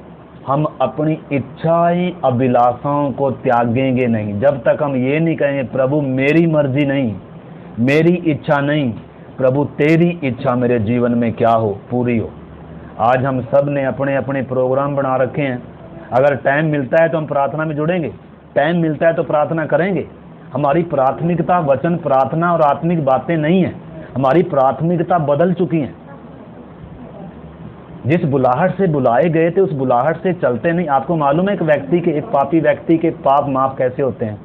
हम अपनी इच्छाएं, अभिलाषाओं को त्यागेंगे नहीं, जब तक हम ये नहीं कहेंगे प्रभु मेरी मर्जी नहीं, मेरी इच्छा नहीं, प्रभु तेरी इच्छा मेरे जीवन में क्या हो, पूरी हो। आज हम सब ने अपने अपने प्रोग्राम बना रखे हैं। अगर टाइम मिलता है तो हम प्रार्थना में जुड़ेंगे, टाइम मिलता है तो प्रार्थना करेंगे। हमारी प्राथमिकता वचन, प्रार्थना और आत्मिक बातें नहीं है, हमारी प्राथमिकता बदल चुकी हैं। जिस बुलाहट से बुलाए गए थे उस बुलाहट से चलते नहीं। आपको मालूम है एक पापी व्यक्ति के पाप माफ कैसे होते हैं?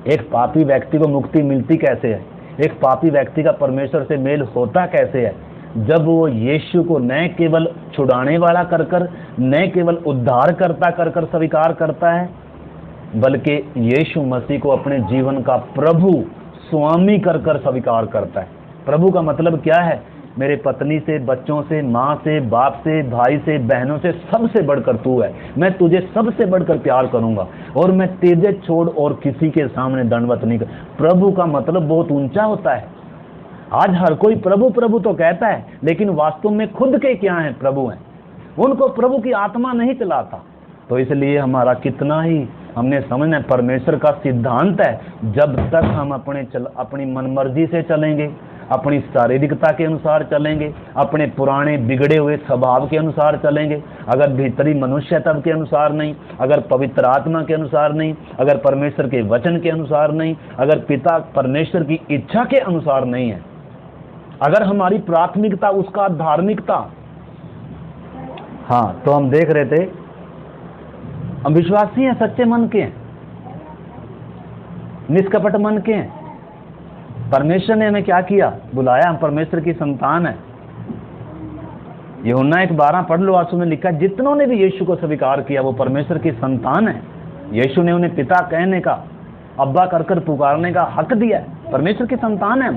एक पापी व्यक्ति को मुक्ति मिलती कैसे है? एक पापी व्यक्ति का परमेश्वर से मेल होता कैसे है? जब वो यीशु को न केवल छुड़ाने वाला कर कर, न केवल उद्धार करता कर कर स्वीकार करता है, बल्कि यीशु मसीह को अपने जीवन का प्रभु, स्वामी कर कर स्वीकार करता है। प्रभु का मतलब क्या है? मेरे पत्नी से, बच्चों से, माँ से, बाप से, भाई से, बहनों से, सबसे बढ़कर तू है। मैं तुझे सबसे बढ़कर प्यार करूंगा और मैं तेरे छोड़ और किसी के सामने दंडवत नहीं कर। प्रभु का मतलब बहुत ऊंचा होता है। आज हर कोई प्रभु प्रभु तो कहता है, लेकिन वास्तव में खुद के क्या हैं? प्रभु हैं। उनको प्रभु की आत्मा नहीं चलाता। तो इसलिए हमारा कितना ही हमने समझना है, परमेश्वर का सिद्धांत है, जब तक हम अपनी मनमर्जी से चलेंगे, अपनी शारीरिकता के अनुसार चलेंगे, अपने पुराने बिगड़े हुए स्वभाव के अनुसार चलेंगे, अगर भीतरी मनुष्यत्व के अनुसार नहीं, अगर पवित्र आत्मा के अनुसार नहीं, अगर परमेश्वर के वचन के अनुसार नहीं, अगर पिता परमेश्वर की इच्छा के अनुसार नहीं है, अगर हमारी प्राथमिकता उसका धार्मिकता, हाँ, तो हम देख रहे थे हम विश्वासी हैं, सच्चे मन के हैं, निष्कपट मन के हैं। परमेश्वर ने हमें क्या किया? बुलाया, हम परमेश्वर की संतान है। यूहन्ना 1:12 पढ़ लो, आंसू में लिखा है जितनों ने भी यीशु को स्वीकार किया वो परमेश्वर की संतान है। यीशु ने उन्हें पिता कहने का, अब्बा कर कर पुकारने का हक दिया है। परमेश्वर की संतान है,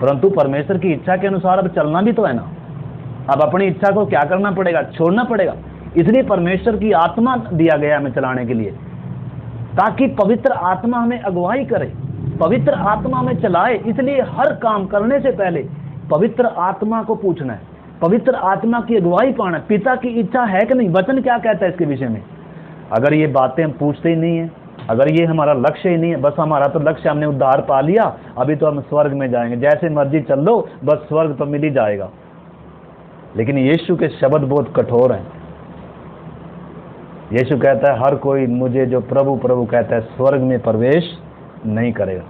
परंतु परमेश्वर की इच्छा के अनुसार अब चलना भी तो है ना। अब अपनी इच्छा को क्या करना पड़ेगा? छोड़ना पड़ेगा। इसलिए परमेश्वर की आत्मा दिया गया हमें चलाने के लिए, ताकि पवित्र आत्मा हमें अगुवाई करे, पवित्र आत्मा में चलाए। इसलिए हर काम करने से पहले पवित्र आत्मा को पूछना है, पवित्र आत्मा की अगुवाई पाना है, पिता की इच्छा है कि नहीं, वचन क्या कहता है इसके विषय में। अगर ये बातें हम पूछते ही नहीं है, अगर ये हमारा लक्ष्य ही नहीं है, बस हमारा तो लक्ष्य हमने उद्धार पा लिया, अभी तो हम स्वर्ग में जाएंगे, जैसे मर्जी चल लो, बस स्वर्ग तो मिल ही जाएगा। लेकिन यीशु के शब्द बहुत कठोर हैं। यीशु कहता है हर कोई मुझे जो प्रभु प्रभु कहता है स्वर्ग में प्रवेश नहीं करेगा,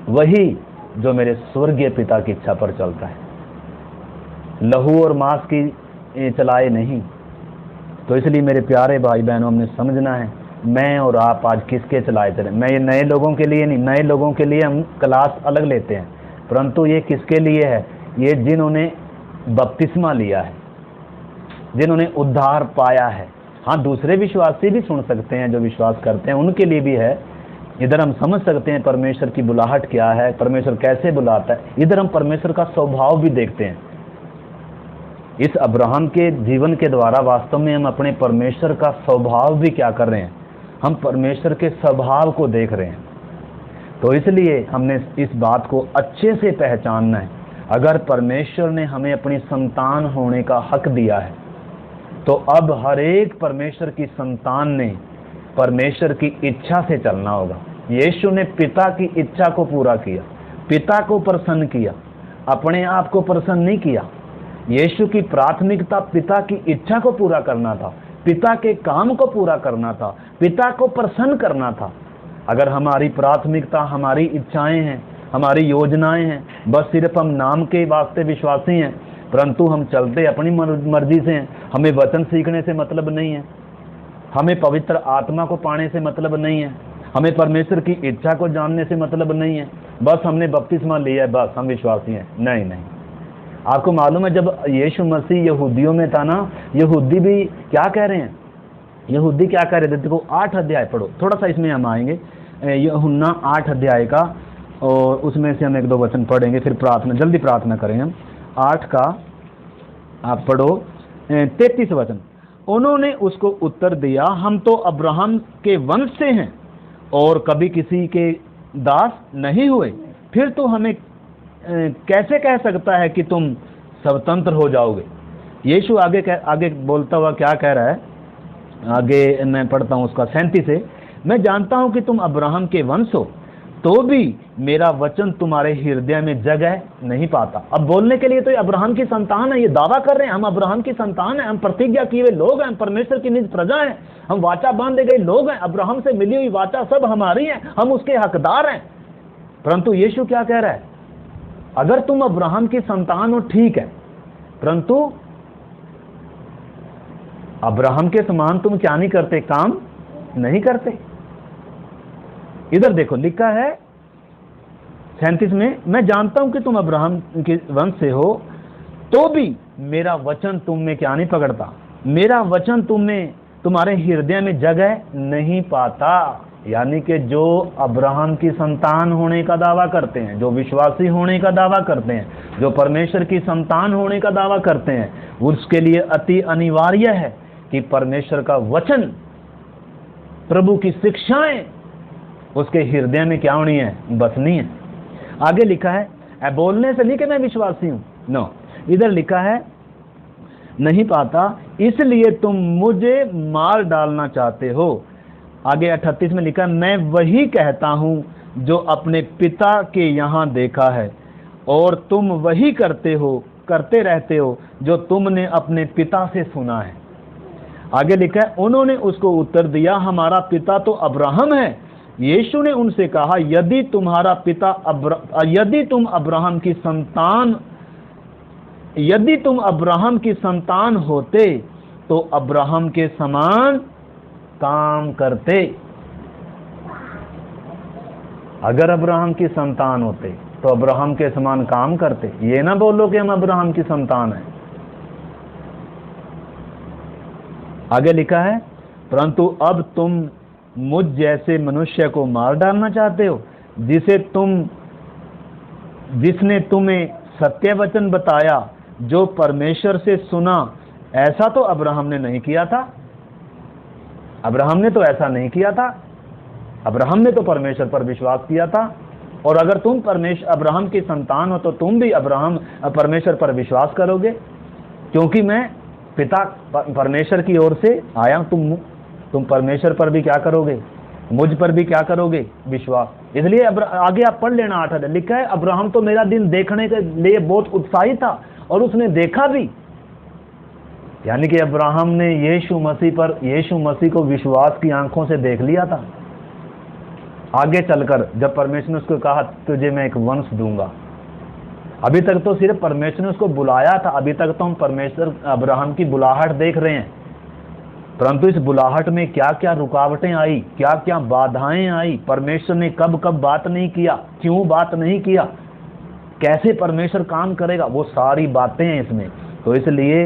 वही जो मेरे स्वर्गीय पिता की इच्छा पर चलता है, लहू और मांस की चलाए नहीं। तो इसलिए मेरे प्यारे भाई बहनों, हमने समझना है मैं और आप आज किसके चलाए चले। मैं ये नए लोगों के लिए नहीं, नए लोगों के लिए हम क्लास अलग लेते हैं, परंतु ये किसके लिए है? ये जिन्होंने बपतिस्मा लिया है, जिन्होंने उद्धार पाया है। हाँ, दूसरे विश्वासी भी सुन सकते हैं, जो विश्वास करते हैं उनके लिए भी है। इधर हम समझ सकते हैं परमेश्वर की बुलाहट क्या है, परमेश्वर कैसे बुलाता है। इधर हम परमेश्वर का स्वभाव भी देखते हैं। इस अब्राहम के जीवन के द्वारा वास्तव में हम अपने परमेश्वर का स्वभाव भी क्या कर रहे हैं, हम परमेश्वर के स्वभाव को देख रहे हैं। तो इसलिए हमने इस बात को अच्छे से पहचानना है। अगर परमेश्वर ने हमें अपनी संतान होने का हक दिया है, तो अब हर एक परमेश्वर की संतान ने परमेश्वर की इच्छा से चलना होगा। यीशु ने पिता की इच्छा को पूरा किया, पिता को प्रसन्न किया, अपने आप को प्रसन्न नहीं किया। यीशु की प्राथमिकता पिता की इच्छा को पूरा करना था, पिता के काम को पूरा करना था, पिता को प्रसन्न करना था। अगर हमारी प्राथमिकता हमारी इच्छाएं हैं, हमारी योजनाएं हैं, बस सिर्फ हम नाम के वास्ते विश्वासी हैं, परंतु हम चलते अपनी मर्जी से हैं, हमें वचन सीखने से मतलब नहीं है, हमें पवित्र आत्मा को पाने से मतलब नहीं है, हमें परमेश्वर की इच्छा को जानने से मतलब नहीं है, बस हमने बपतिस्मा लिया है, बस हम विश्वासी हैं। नहीं नहीं, आपको मालूम है जब यीशु मसीह यहूदियों में था ना, यहूदी भी क्या कह रहे हैं, यहूदी क्या कह रहे थे? देखो 8 अध्याय पढ़ो, थोड़ा सा इसमें हम आएंगे, यूहन्ना 8 अध्याय का, और उसमें से हम 1-2 वचन पढ़ेंगे, फिर प्रार्थना, जल्दी प्रार्थना करें हम। 8 का आप पढ़ो 33 वचन। उन्होंने उसको उत्तर दिया, हम तो अब्राहम के वंश से हैं और कभी किसी के दास नहीं हुए, फिर तो हमें कैसे कह सकता है कि तुम स्वतंत्र हो जाओगे? यीशु आगे बोलता हुआ क्या कह रहा है, आगे मैं पढ़ता हूँ उसका 37 से। मैं जानता हूँ कि तुम अब्राहम के वंश हो, तो भी मेरा वचन तुम्हारे हृदय में जगह नहीं पाता। अब बोलने के लिए तो ये अब्राहम की संतान है, ये दावा कर रहे हैं हम अब्राहम की संतान है, हम प्रतिज्ञा किए हुए लोग हैं, परमेश्वर की निज प्रजा हैं, हम वाचा बांधे गए लोग हैं, अब्राहम से मिली हुई वाचा सब हमारी है, हम उसके हकदार हैं। परंतु यीशु क्या कह रहा है, अगर तुम अब्राहम की संतान हो ठीक है, परंतु अब्राहम के समान तुम क्या नहीं करते, काम नहीं करते। इधर देखो लिखा है 37 में, मैं जानता हूं कि तुम अब्राहम के वंश से हो, तो भी मेरा वचन तुम में क्या नहीं पकड़ता, मेरा वचन तुम्हारे हृदय में जगह नहीं पाता। यानी कि जो अब्राहम की संतान होने का दावा करते हैं, जो विश्वासी होने का दावा करते हैं, जो परमेश्वर की संतान होने का दावा करते हैं, उसके लिए अति अनिवार्य है कि परमेश्वर का वचन, प्रभु की शिक्षाएं उसके हृदय में क्या होनी है, बसनी है। आगे लिखा है, बोलने से नहीं कि मैं विश्वासी हूं, नो, इधर लिखा है नहीं पाता, इसलिए तुम मुझे मार डालना चाहते हो। आगे 38 में लिखा है, मैं वही कहता हूं जो अपने पिता के यहां देखा है, और तुम वही करते रहते हो जो तुमने अपने पिता से सुना है। आगे लिखा है, उन्होंने उसको उत्तर दिया, हमारा पिता तो अब्राहम है। यीशु ने उनसे कहा, यदि तुम अब्राहम की संतान होते तो अब्राहम के समान काम करते। अगर अब्राहम की संतान होते तो अब्राहम के समान काम करते। ये ना बोलो कि हम अब्राहम की संतान हैं। आगे लिखा है, परंतु अब तुम मुझ जैसे मनुष्य को मार डालना चाहते हो, जिसने तुम्हें सत्य वचन बताया, जो परमेश्वर से सुना। ऐसा तो अब्राहम ने नहीं किया था, अब्राहम ने तो ऐसा नहीं किया था, अब्राहम ने तो परमेश्वर पर विश्वास किया था। और अगर तुम अब्राहम की संतान हो तो तुम भी परमेश्वर पर विश्वास करोगे, क्योंकि मैं पिता परमेश्वर की ओर से आया। तुम परमेश्वर पर भी क्या करोगे, मुझ पर भी क्या करोगे, विश्वास। इसलिए आगे आप पढ़ लेना 8 अध्याय, लिखा है, अब्राहम तो मेरा दिन देखने के लिए बहुत उत्साही था और उसने देखा भी। यानी कि अब्राहम ने यीशु मसीह को विश्वास की आंखों से देख लिया था। आगे चलकर जब परमेश्वर ने उसको कहा, तुझे मैं एक वंश दूंगा, अभी तक तो सिर्फ परमेश्वर ने उसको बुलाया था, अभी तक तो हम परमेश्वर अब्राहम की बुलाहट देख रहे हैं, परंतु इस बुलाहट में क्या क्या रुकावटें आई, क्या क्या बाधाएं आई, परमेश्वर ने कब कब बात नहीं किया, क्यों बात नहीं किया, कैसे परमेश्वर काम करेगा, वो सारी बातें हैं इसमें। तो इसलिए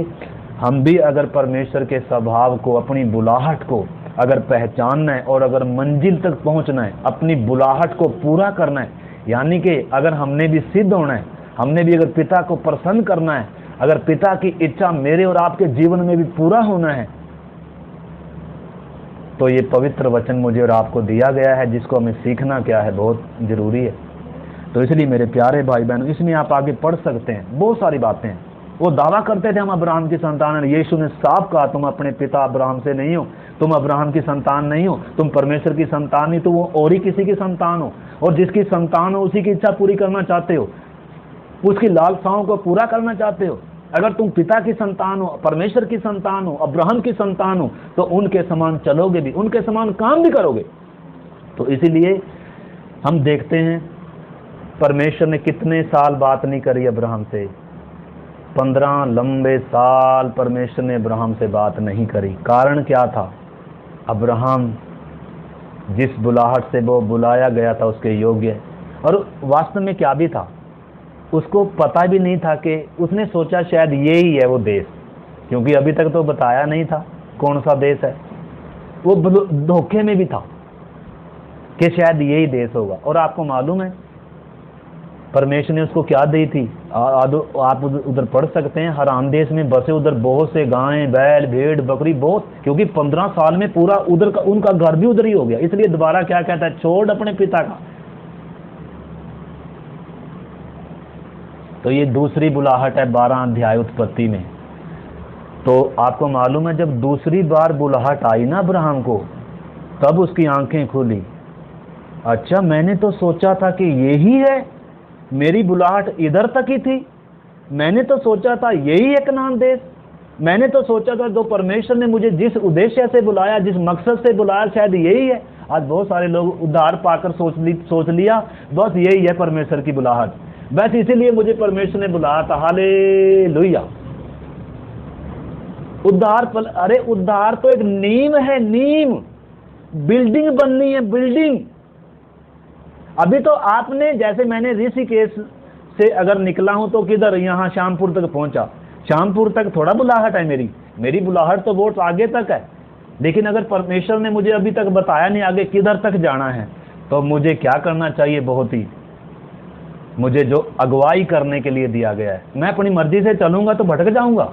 हम भी अगर परमेश्वर के स्वभाव को, अपनी बुलाहट को अगर पहचानना है और अगर मंजिल तक पहुंचना है, अपनी बुलाहट को पूरा करना है, यानी कि अगर हमने भी सिद्ध होना है, हमने भी अगर पिता को प्रसन्न करना है, अगर पिता की इच्छा मेरे और आपके जीवन में भी पूरा होना है, तो ये पवित्र वचन मुझे और आपको दिया गया है, जिसको हमें सीखना क्या है, बहुत जरूरी है। तो इसलिए मेरे प्यारे भाई बहनों, इसमें आप आगे पढ़ सकते हैं, बहुत सारी बातें हैं। वो दावा करते थे हम अब्राहम की संतान हैं, यीशु ने साफ कहा तुम अपने पिता अब्राहम से नहीं हो, तुम अब्राहम की संतान नहीं हो, तुम परमेश्वर की संतान नहीं, तो वो और ही किसी की संतान हो, और जिसकी संतान हो उसी की इच्छा पूरी करना चाहते हो, उसकी लालसाओं को पूरा करना चाहते हो। अगर तुम पिता की संतान हो, परमेश्वर की संतान हो, अब्राहम की संतान हो, तो उनके समान चलोगे भी, उनके समान काम भी करोगे। तो इसीलिए हम देखते हैं परमेश्वर ने कितने साल बात नहीं करी अब्राहम से, 15 लंबे साल परमेश्वर ने अब्राहम से बात नहीं करी। कारण क्या था? अब्राहम जिस बुलाहट से वो बुलाया गया था उसके योग्य, और वास्तव में क्या भी था, उसको पता भी नहीं था कि, उसने सोचा शायद यही है वो देश, क्योंकि अभी तक तो बताया नहीं था कौन सा देश है। वो धोखे में भी था कि शायद यही देश होगा। और आपको मालूम है परमेश्वर ने उसको क्या दी थी? आप उधर पढ़ सकते हैं, हराम देश में बसे उधर बहुत से गायें, बैल, भेड़, बकरी, बहुत, क्योंकि 15 साल में पूरा उधर का उनका घर भी उधर ही हो गया। इसलिए दोबारा क्या कहता है? छोड़ अपने पिता का। तो ये दूसरी बुलाहट है 12 अध्याय उत्पत्ति में। तो आपको मालूम है जब दूसरी बार बुलाहट आई ना अब्राहम को, तब उसकी आंखें खुली। अच्छा, मैंने तो सोचा था कि यही है, मेरी बुलाहट इधर तक ही थी, मैंने तो सोचा था यही है कनान देश, मैंने तो सोचा था जो परमेश्वर ने मुझे जिस उद्देश्य से बुलाया, जिस मकसद से बुलाया, शायद यही है। आज बहुत सारे लोग उद्धार पाकर सोच लिया बस यही है परमेश्वर की बुलाहट, बस इसीलिए मुझे परमेश्वर ने बुलाया था। हालेलुया। अरे उद्धार तो एक नींव है, नींव, बिल्डिंग बननी है, बिल्डिंग। अभी तो आपने, जैसे मैंने ऋषिकेश से अगर निकला हूं तो किधर, यहाँ श्यामपुर तक पहुंचा, श्यामपुर तक थोड़ा बुलाहट है मेरी बुलाहट तो बहुत आगे तक है। लेकिन अगर परमेश्वर ने मुझे अभी तक बताया नहीं आगे किधर तक जाना है, तो मुझे क्या करना चाहिए? बहुत ही, मुझे जो अगुवाई करने के लिए दिया गया है, मैं अपनी मर्जी से चलूंगा तो भटक जाऊंगा,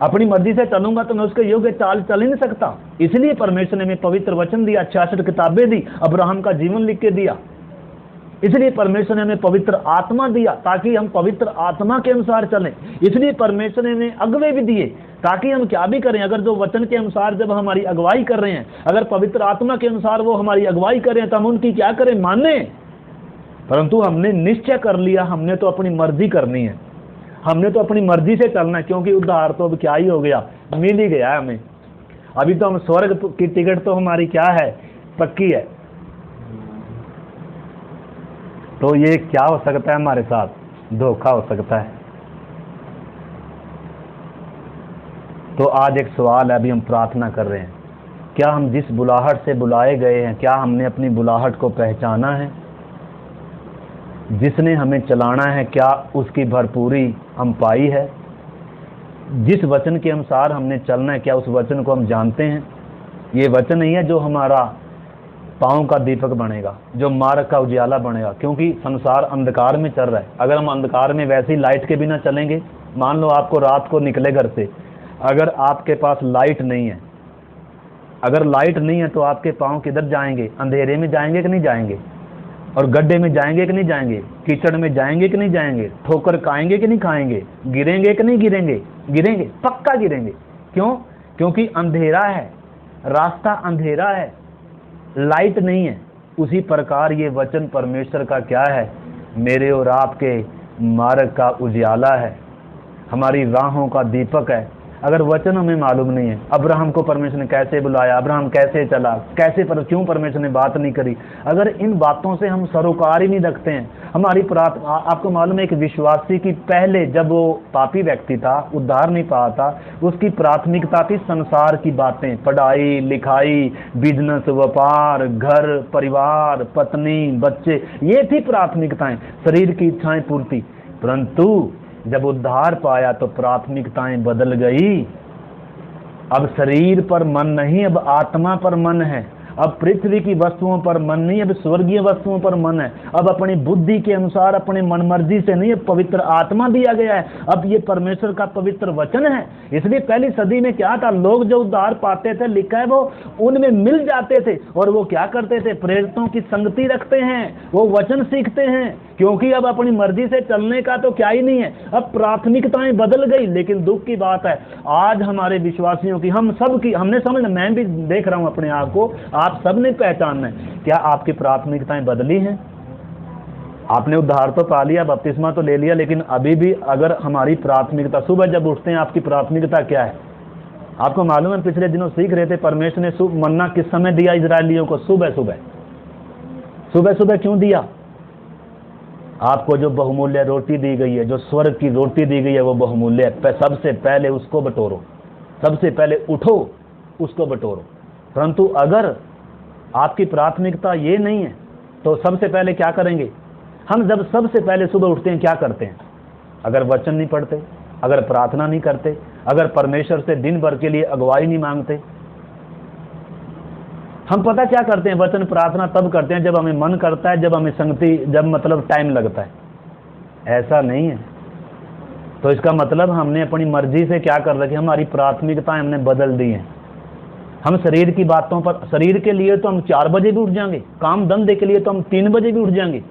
अपनी मर्जी से चलूंगा तो मैं उसके योग्य चाल चल ही नहीं सकता। इसलिए परमेश्वर ने हमें पवित्र वचन दिया, 66 किताबें दी, अब्राहम का जीवन लिख के दिया। इसलिए परमेश्वर ने हमें पवित्र आत्मा दिया ताकि हम पवित्र आत्मा के अनुसार चलें। इसलिए परमेश्वर ने हमें अगुवे भी दिए ताकि हम क्या भी करें, अगर जो वचन के अनुसार जब हमारी अगुवाई कर रहे हैं, अगर पवित्र आत्मा के अनुसार वो हमारी अगुवाई कर रहे हैं, तो हम उनकी क्या करें? माने। परंतु हमने निश्चय कर लिया, हमने तो अपनी मर्जी करनी है, हमने तो अपनी मर्जी से चलना है, क्योंकि उद्धार तो अब क्या ही हो गया, मिल ही गया है हमें। अभी तो हम स्वर्ग की टिकट तो हमारी क्या है? पक्की है। तो ये क्या हो सकता है हमारे साथ? धोखा हो सकता है। तो आज एक सवाल है, अभी हम प्रार्थना कर रहे हैं, क्या हम जिस बुलाहट से बुलाए गए हैं, क्या हमने अपनी बुलाहट को पहचाना है? जिसने हमें चलाना है, क्या उसकी भरपूरी हम पाई है? जिस वचन के अनुसार हमने चलना है, क्या उस वचन को हम जानते हैं? ये वचन नहीं है जो हमारा पाँव का दीपक बनेगा, जो मार्ग का उजियाला बनेगा, क्योंकि संसार अंधकार में चल रहा है। अगर हम अंधकार में वैसी लाइट के बिना चलेंगे, मान लो आपको रात को निकले घर से, अगर आपके पास लाइट नहीं है, अगर लाइट नहीं है तो आपके पाँव किधर जाएंगे? अंधेरे में जाएंगे कि नहीं जाएंगे? और गड्ढे में जाएंगे कि नहीं जाएंगे? कीचड़ में जाएंगे कि नहीं जाएंगे? ठोकर खाएंगे कि नहीं खाएंगे? गिरेंगे कि नहीं गिरेंगे? गिरेंगे, पक्का गिरेंगे। क्यों? क्योंकि अंधेरा है, रास्ता अंधेरा है, लाइट नहीं है। उसी प्रकार ये वचन परमेश्वर का क्या है? मेरे और आपके मार्ग का उजियाला है, हमारी राहों का दीपक है। अगर वचन हमें मालूम नहीं है, अब्राहम को परमेश्वर ने कैसे बुलाया, अब्राहम कैसे चला, कैसे क्यों परमेश्वर ने बात नहीं करी, अगर इन बातों से हम सरोकार ही नहीं रखते हैं, हमारी प्रार्थना, आपको मालूम है एक विश्वासी की पहले जब वो पापी व्यक्ति था, उद्धार नहीं पाया था, उसकी प्राथमिकता थी संसार की बातें, पढ़ाई लिखाई, बिजनेस, व्यापार, घर परिवार, पत्नी, बच्चे, ये थी प्राथमिकताएं, शरीर की इच्छाएं पूर्ति। परंतु जब उद्धार पाया तो प्राथमिकताएं बदल गई। अब शरीर पर मन नहीं, अब आत्मा पर मन है। अब पृथ्वी की वस्तुओं पर मन नहीं, अब स्वर्गीय वस्तुओं पर मन है। अब अपनी बुद्धि के अनुसार, अपने मनमर्जी से नहीं, अब पवित्र आत्मा दिया गया है। अब ये परमेश्वर का पवित्र वचन है। इसलिए पहली सदी में क्या था, लोग जो उद्धार पाते थे, लिखा है वो उनमें मिल जाते थे और वो क्या करते थे, प्रेरितों की संगति रखते हैं, वो वचन सीखते हैं, क्योंकि अब अपनी मर्जी से चलने का तो क्या ही नहीं है। अब प्राथमिकताएं बदल गई। लेकिन दुख की बात है, आज हमारे विश्वासियों की, हम सब की, हमने समझ, मैं भी देख रहा हूं अपने आप को, आप सब ने पहचानना है, क्या आपकी प्राथमिकताएं बदली हैं? आपने उद्धार तो पा लिया, बपतिस्मा तो ले लिया, लेकिन अभी भी अगर हमारी प्राथमिकता, सुबह जब उठते हैं आपकी प्राथमिकता क्या है? आपको मालूम है, पिछले दिनों सीख रहे थे, परमेश्वर ने मन्ना किस समय दिया इजरायलियों को? सुबह सुबह। सुबह सुबह क्यों दिया? आपको जो बहुमूल्य रोटी दी गई है, जो स्वर्ग की रोटी दी गई है, वो बहुमूल्य है। सबसे पहले उसको बटोरो, सबसे पहले उठो, उसको बटोरो। परंतु अगर आपकी प्राथमिकता ये नहीं है तो सबसे पहले क्या करेंगे? हम जब सबसे पहले सुबह उठते हैं क्या करते हैं? अगर वचन नहीं पढ़ते, अगर प्रार्थना नहीं करते, अगर परमेश्वर से दिन भर के लिए अगुवाई नहीं मांगते, हम पता क्या करते हैं? वचन प्रार्थना तब करते हैं जब हमें मन करता है, जब हमें संगति, जब मतलब टाइम लगता है। ऐसा नहीं है। तो इसका मतलब हमने अपनी मर्जी से क्या कर रखी, हमारी प्राथमिकताएं हमने बदल दी हैं। हम शरीर की बातों पर, शरीर के लिए तो हम 4 बजे भी उठ जाएंगे, काम धंधे के लिए तो हम 3 बजे भी उठ जाएंगे,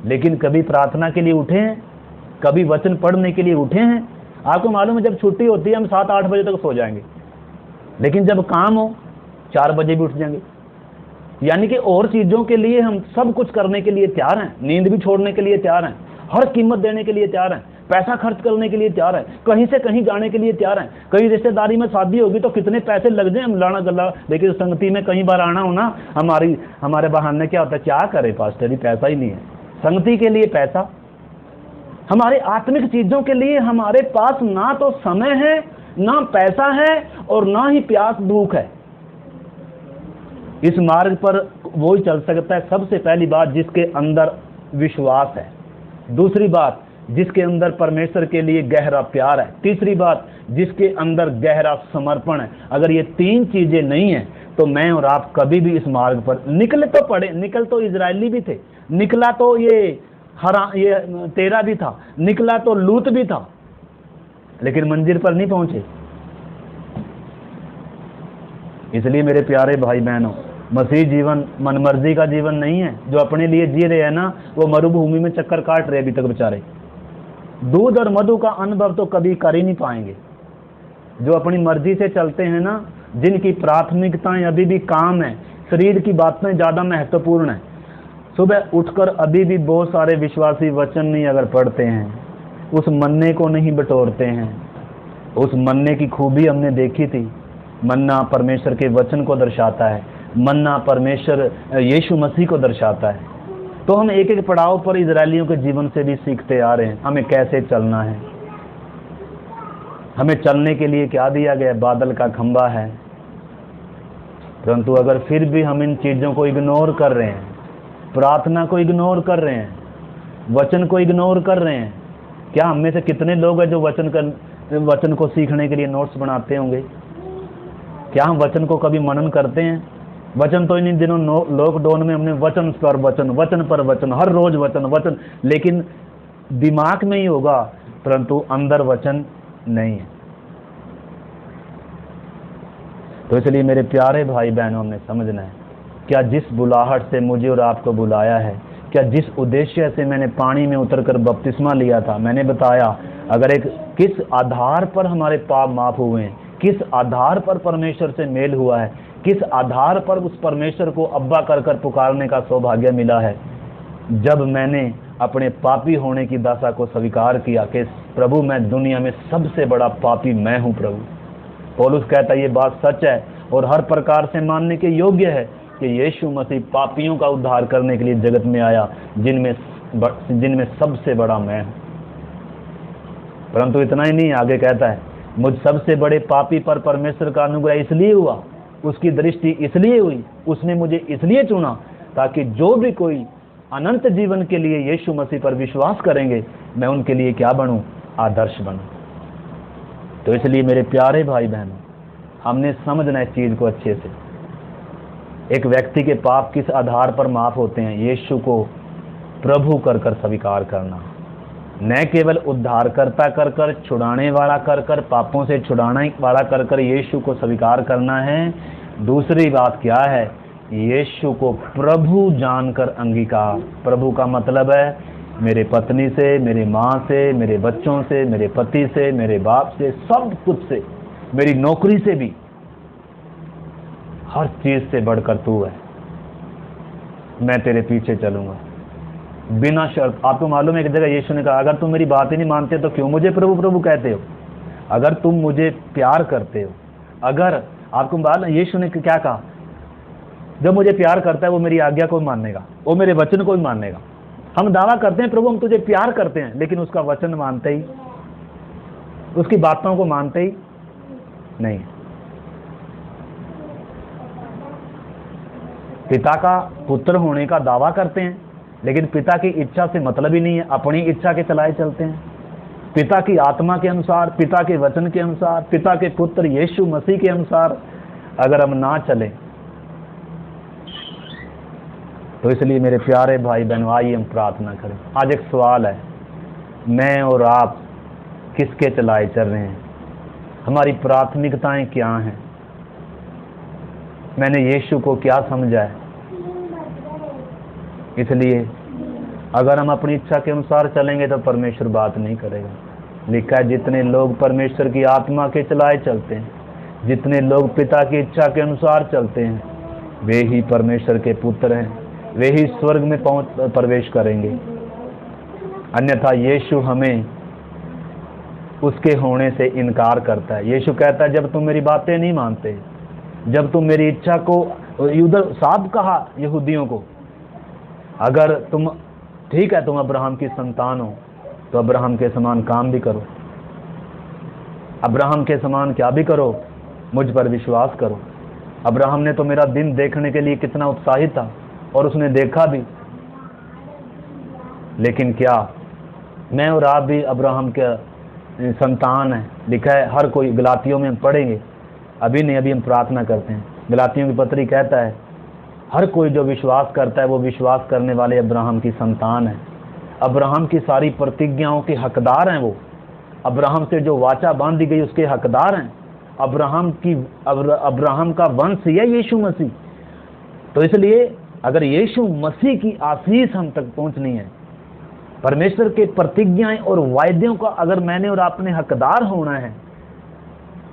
लेकिन कभी प्रार्थना के लिए उठे हैं? कभी वचन पढ़ने के लिए उठे हैं? आपको मालूम है, जब छुट्टी होती है हम 7-8 बजे तक सो जाएंगे, लेकिन जब काम हो 4 बजे भी उठ जाएंगे। यानी कि और चीजों के लिए हम सब कुछ करने के लिए तैयार हैं, नींद भी छोड़ने के लिए तैयार हैं, हर कीमत देने के लिए तैयार हैं, पैसा खर्च करने के लिए तैयार है, कहीं से कहीं जाने के लिए तैयार है। कहीं रिश्तेदारी में शादी होगी तो कितने पैसे लग जाए, हम लाना गला। देखिए संगति में कई बार आना हो ना, हमारे बहाने क्या होता है, क्या करे पास्टर जी, पैसा ही नहीं है। संगति के लिए पैसा, हमारे आत्मिक चीजों के लिए हमारे पास ना तो समय है, ना पैसा है, और ना ही प्यास भूख है। इस मार्ग पर वो ही चल सकता है, सबसे पहली बात, जिसके अंदर विश्वास है। दूसरी बात, जिसके अंदर परमेश्वर के लिए गहरा प्यार है। तीसरी बात, जिसके अंदर गहरा समर्पण है। अगर ये 3 चीजें नहीं है तो मैं और आप कभी भी इस मार्ग पर निकल तो इजरायली भी थे, निकला तो ये तेरा भी था, निकला तो लूत भी था, लेकिन मंजिल पर नहीं पहुंचे। इसलिए मेरे प्यारे भाई बहनों, मसीह जीवन मनमर्जी का जीवन नहीं है। जो अपने लिए जी रहे हैं ना, वो मरुभूमि में चक्कर काट रहे अभी तक बेचारे। दूध और मधु का अनुभव तो कभी कर ही नहीं पाएंगे। जो अपनी मर्जी से चलते हैं ना, जिनकी प्राथमिकताएं अभी भी काम है, शरीर की बातें ज्यादा महत्वपूर्ण है। सुबह उठकर अभी भी बहुत सारे विश्वासी वचन नहीं अगर पढ़ते हैं, उस मन्ने को नहीं बटोरते हैं। उस मन्ने की खूबी हमने देखी थी। मन्ना परमेश्वर के वचन को दर्शाता है, मन्ना परमेश्वर यीशु मसीह को दर्शाता है। तो हम एक एक पड़ाव पर इजरायलियों के जीवन से भी सीखते आ रहे हैं हमें कैसे चलना है। हमें चलने के लिए क्या दिया गया? बादल का खंबा है। परंतु अगर फिर भी हम इन चीजों को इग्नोर कर रहे हैं, प्रार्थना को इग्नोर कर रहे हैं, वचन को इग्नोर कर रहे हैं, क्या हम में से कितने लोग हैं जो वचन को सीखने के लिए नोट्स बनाते होंगे? क्या हम वचन को कभी मनन करते हैं? वचन तो इन दिनों लॉकडाउन में हमने वचन पर वचन, वचन पर वचन, हर रोज वचन, लेकिन दिमाग में ही होगा परंतु अंदर वचन नहीं है। तो इसलिए मेरे प्यारे भाई बहनों, हमने समझना है, क्या जिस बुलाहट से मुझे और आपको बुलाया है, क्या जिस उद्देश्य से मैंने पानी में उतरकर बपतिस्मा लिया था, मैंने बताया अगर किस आधार पर हमारे पाप माफ हुए हैं, किस आधार पर परमेश्वर से मेल हुआ है, किस आधार पर उस परमेश्वर को अब्बा कर पुकारने का सौभाग्य मिला है। जब मैंने अपने पापी होने की दशा को स्वीकार किया कि प्रभु मैं दुनिया में सबसे बड़ा पापी मैं हूं प्रभु। पौलुस कहता है ये बात सच है और हर प्रकार से मानने के योग्य है कि यीशु मसीह पापियों का उद्धार करने के लिए जगत में आया, जिनमें सबसे बड़ा मैं हूं। परंतु इतना ही नहीं, आगे कहता है मुझ सबसे बड़े पापी पर परमेश्वर का अनुग्रह इसलिए हुआ, उसकी दृष्टि इसलिए हुई, उसने मुझे इसलिए चुना ताकि जो भी कोई अनंत जीवन के लिए यीशु मसीह पर विश्वास करेंगे, मैं उनके लिए क्या बनूं? आदर्श बनो। तो इसलिए मेरे प्यारे भाई बहनों, हमने समझना इस चीज को अच्छे से। एक व्यक्ति के पाप किस आधार पर माफ होते हैं? यीशु को प्रभु कर कर स्वीकार करना, न केवल उद्धारकर्ता कर कर, छुड़ाने वाला कर कर, पापों से छुड़ाने वाला कर कर यीशु को स्वीकार करना है। दूसरी बात क्या है? यीशु को प्रभु जानकर अंगीकार। प्रभु का मतलब है मेरे पत्नी से, मेरी माँ से, मेरे बच्चों से, मेरे पति से, मेरे बाप से, सब कुछ से, मेरी नौकरी से भी, हर चीज से बढ़कर तू है। मैं तेरे पीछे चलूंगा बिना शर्त। आपको मालूम है एक जगह यीशु ने कहा, अगर तुम मेरी बात ही नहीं मानते तो क्यों मुझे प्रभु प्रभु कहते हो? अगर तुम मुझे प्यार करते हो, अगर आपको मालूम, यीशु ने क्या कहा? जो मुझे प्यार करता है वो मेरी आज्ञा को मानेगा, वो मेरे वचन को भी मानेगा। हम दावा करते हैं प्रभु हम तुझे प्यार करते हैं, लेकिन उसका वचन मानते ही, उसकी बातों को मानते ही नहीं। पिता का पुत्र होने का दावा करते हैं, लेकिन पिता की इच्छा से मतलब ही नहीं है, अपनी इच्छा के चलाए चलते हैं। पिता की आत्मा के अनुसार, पिता के वचन के अनुसार, पिता के पुत्र यीशु मसीह के अनुसार अगर हम ना चलें, तो इसलिए मेरे प्यारे भाई बहनों, आइए हम प्रार्थना करें। आज एक सवाल है, मैं और आप किसके चलाए चल रहे हैं? हमारी प्राथमिकताएं क्या हैं? मैंने यीशु को क्या समझा है? इसलिए अगर हम अपनी इच्छा के अनुसार चलेंगे तो परमेश्वर बात नहीं करेगा। लिखा है जितने लोग परमेश्वर की आत्मा के चलाए चलते हैं, जितने लोग पिता की इच्छा के अनुसार चलते हैं, वे ही परमेश्वर के पुत्र हैं, वे ही स्वर्ग में प्रवेश करेंगे। अन्यथा यीशु हमें उसके होने से इनकार करता है। यीशु कहता है जब तुम मेरी बातें नहीं मानते, जब तुम मेरी इच्छा को, उधर साफ कहा यहूदियों को, अगर तुम ठीक है तुम अब्राहम की संतान हो तो अब्राहम के समान काम भी करो, अब्राहम के समान क्या भी करो, मुझ पर विश्वास करो। अब्राहम ने तो मेरा दिन देखने के लिए कितना उत्साहित था और उसने देखा भी, लेकिन क्या मैं और आप भी अब्राहम के संतान हैं? लिखा है हर कोई, गलातियों में हम पढ़ेंगे, अभी नहीं अभी हम प्रार्थना करते हैं। गलातियों की पत्री कहता है हर कोई जो विश्वास करता है वो विश्वास करने वाले अब्राहम की संतान है। अब्राहम की सारी प्रतिज्ञाओं के हकदार हैं वो। अब्राहम से जो वाचा बांधी गई उसके हकदार हैं। अब्राहम का वंश है यीशु मसीह। तो इसलिए अगर यीशु मसीह की आशीष हम तक पहुंचनी है, परमेश्वर के प्रतिज्ञाएं और वायदों का अगर मैंने और आपने हकदार होना है,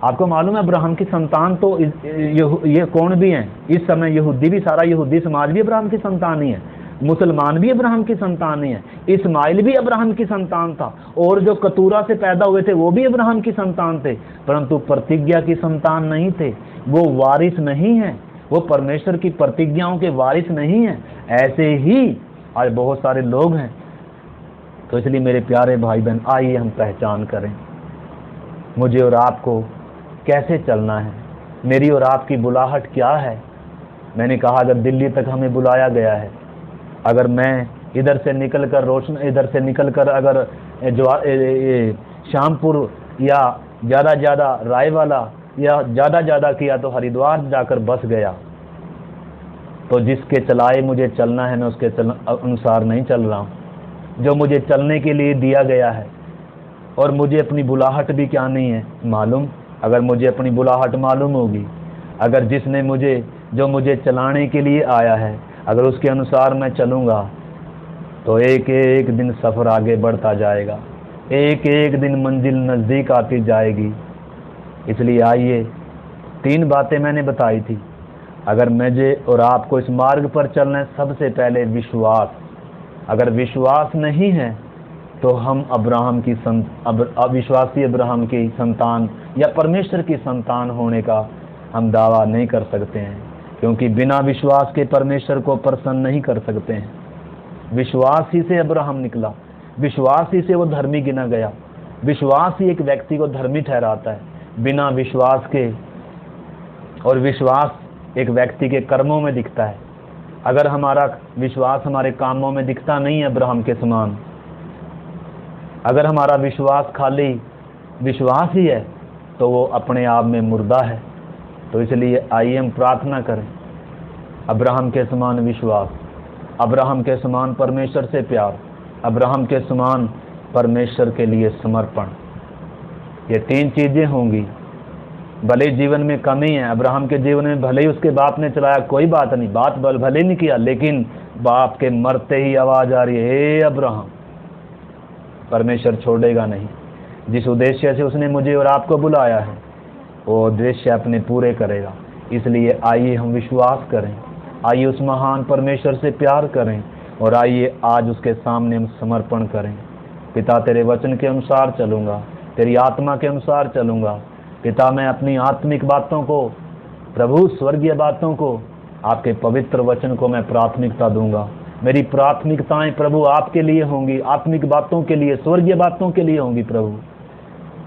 आपको मालूम है अब्राहम की संतान तो ये कौन भी हैं इस समय? यहूदी भी, सारा यहूदी समाज भी अब्राहम की संतान ही है, मुसलमान भी अब्राहम की संतान ही है, इस्माइल भी अब्राहम की संतान था, और जो कतूरा से पैदा हुए थे वो भी अब्राहम की संतान थे, परंतु प्रतिज्ञा की संतान नहीं थे। वो वारिस नहीं है, वो परमेश्वर की प्रतिज्ञाओं के वारिस नहीं है। ऐसे ही आज बहुत सारे लोग हैं। तो इसलिए मेरे प्यारे भाई बहन, आइए हम पहचान करें मुझे और आपको कैसे चलना है, मेरी और आपकी बुलाहट क्या है। मैंने कहा अगर दिल्ली तक हमें बुलाया गया है, अगर मैं इधर से निकलकर अगर शामपुर या ज़्यादा रायवाला या ज़्यादा किया तो हरिद्वार जाकर बस गया, तो जिसके चलाए मुझे चलना है मैं उसके अनुसार नहीं चल रहा हूँ। जो मुझे चलने के लिए दिया गया है, और मुझे अपनी बुलाहट भी क्या नहीं है मालूम। अगर मुझे अपनी बुलाहट मालूम होगी, अगर जिसने जो मुझे चलाने के लिए आया है, अगर उसके अनुसार मैं चलूँगा, तो एक एक दिन सफ़र आगे बढ़ता जाएगा, एक एक दिन मंजिल नज़दीक आती जाएगी। इसलिए आइए, 3 बातें मैंने बताई थी। अगर मुझे और आपको इस मार्ग पर चलना है, सबसे पहले विश्वास। अगर विश्वास नहीं है तो हम अविश्वासी अब्राहम की संतान या परमेश्वर की संतान होने का हम दावा नहीं कर सकते हैं, क्योंकि बिना विश्वास के परमेश्वर को प्रसन्न नहीं कर सकते हैं। विश्वास ही से अब्राहम निकला, विश्वास ही से वो धर्मी गिना गया। विश्वास ही एक व्यक्ति को धर्मी ठहराता है, बिना विश्वास के। और विश्वास एक व्यक्ति के कर्मों में दिखता है। अगर हमारा विश्वास हमारे कामों में दिखता नहीं है अब्राहम के समान, अगर हमारा विश्वास खाली विश्वास ही है तो वो अपने आप में मुर्दा है। तो इसलिए आइए हम प्रार्थना करें, अब्राहम के समान विश्वास, अब्राहम के समान परमेश्वर से प्यार, अब्राहम के समान परमेश्वर के लिए समर्पण। ये 3 चीजें होंगी। भले जीवन में कमी है, अब्राहम के जीवन में भले ही उसके बाप ने चलाया, कोई बात नहीं, बात भले नहीं किया, लेकिन बाप के मरते ही आवाज आ रही है, हे अब्राहम। परमेश्वर छोड़ेगा नहीं। जिस उद्देश्य से उसने मुझे और आपको बुलाया है वो उद्देश्य अपने पूरे करेगा। इसलिए आइए हम विश्वास करें, आइए उस महान परमेश्वर से प्यार करें और आइए आज उसके सामने हम समर्पण करें। पिता, तेरे वचन के अनुसार चलूंगा, तेरी आत्मा के अनुसार चलूंगा। पिता, मैं अपनी आत्मिक बातों को, प्रभु स्वर्गीय बातों को, आपके पवित्र वचन को मैं प्राथमिकता दूंगा। मेरी प्राथमिकताएं प्रभु आपके लिए होंगी, आत्मिक बातों के लिए, स्वर्गीय बातों के लिए होंगी प्रभु,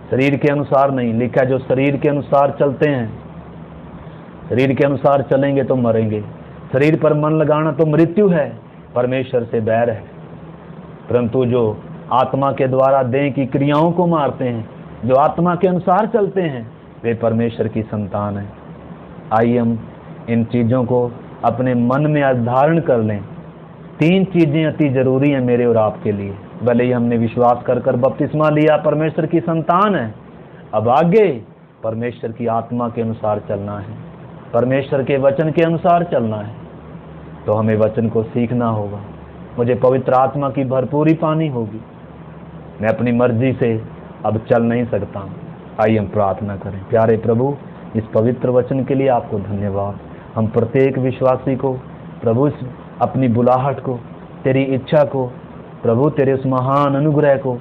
शरीर के अनुसार नहीं। लिखा, जो शरीर के अनुसार चलते हैं, शरीर के अनुसार चलेंगे तो मरेंगे। शरीर पर मन लगाना तो मृत्यु है, परमेश्वर से बैर है। परंतु जो आत्मा के द्वारा देह की क्रियाओं को मारते हैं, जो आत्मा के अनुसार चलते हैं, वे परमेश्वर की संतान है। आइए हम इन चीजों को अपने मन में धारण कर लें। 3 चीजें अति जरूरी हैं मेरे और आपके लिए। भले ही हमने विश्वास कर कर बपतिस्मा लिया, परमेश्वर की संतान है, अब आगे परमेश्वर की आत्मा के अनुसार चलना है, परमेश्वर के वचन के अनुसार चलना है। तो हमें वचन को सीखना होगा, मुझे पवित्र आत्मा की भरपूरी पानी होगी। मैं अपनी मर्जी से अब चल नहीं सकता। आइए हम प्रार्थना करें। प्यारे प्रभु, इस पवित्र वचन के लिए आपको धन्यवाद। हम प्रत्येक विश्वासी को प्रभु अपनी बुलाहट को, तेरी इच्छा को, प्रभु तेरे उस महान अनुग्रह को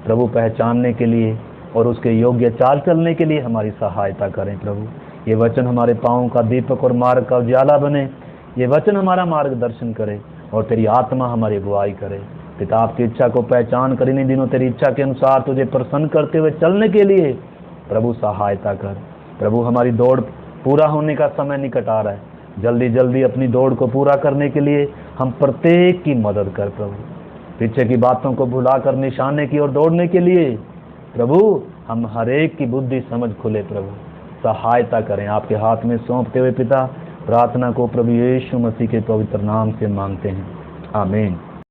प्रभु पहचानने के लिए और उसके योग्य चाल चलने के लिए हमारी सहायता करें। प्रभु, ये वचन हमारे पाँव का दीपक और मार्ग का उजाला बने। ये वचन हमारा मार्गदर्शन करे और तेरी आत्मा हमारी अगुवाई करे। पिता, आपकी इच्छा को पहचान कर इन दिनों तेरी इच्छा के अनुसार तुझे प्रसन्न करते हुए चलने के लिए प्रभु सहायता कर। प्रभु, हमारी दौड़ पूरा होने का समय निकट आ रहा है। जल्दी जल्दी अपनी दौड़ को पूरा करने के लिए हम प्रत्येक की मदद कर प्रभु। पीछे की बातों को भुलाकर निशाने की ओर दौड़ने के लिए प्रभु हम हर एक की बुद्धि समझ खुले प्रभु, सहायता करें। आपके हाथ में सौंपते हुए पिता, प्रार्थना को प्रभु यीशु मसीह के पवित्र नाम से मांगते हैं, आमीन।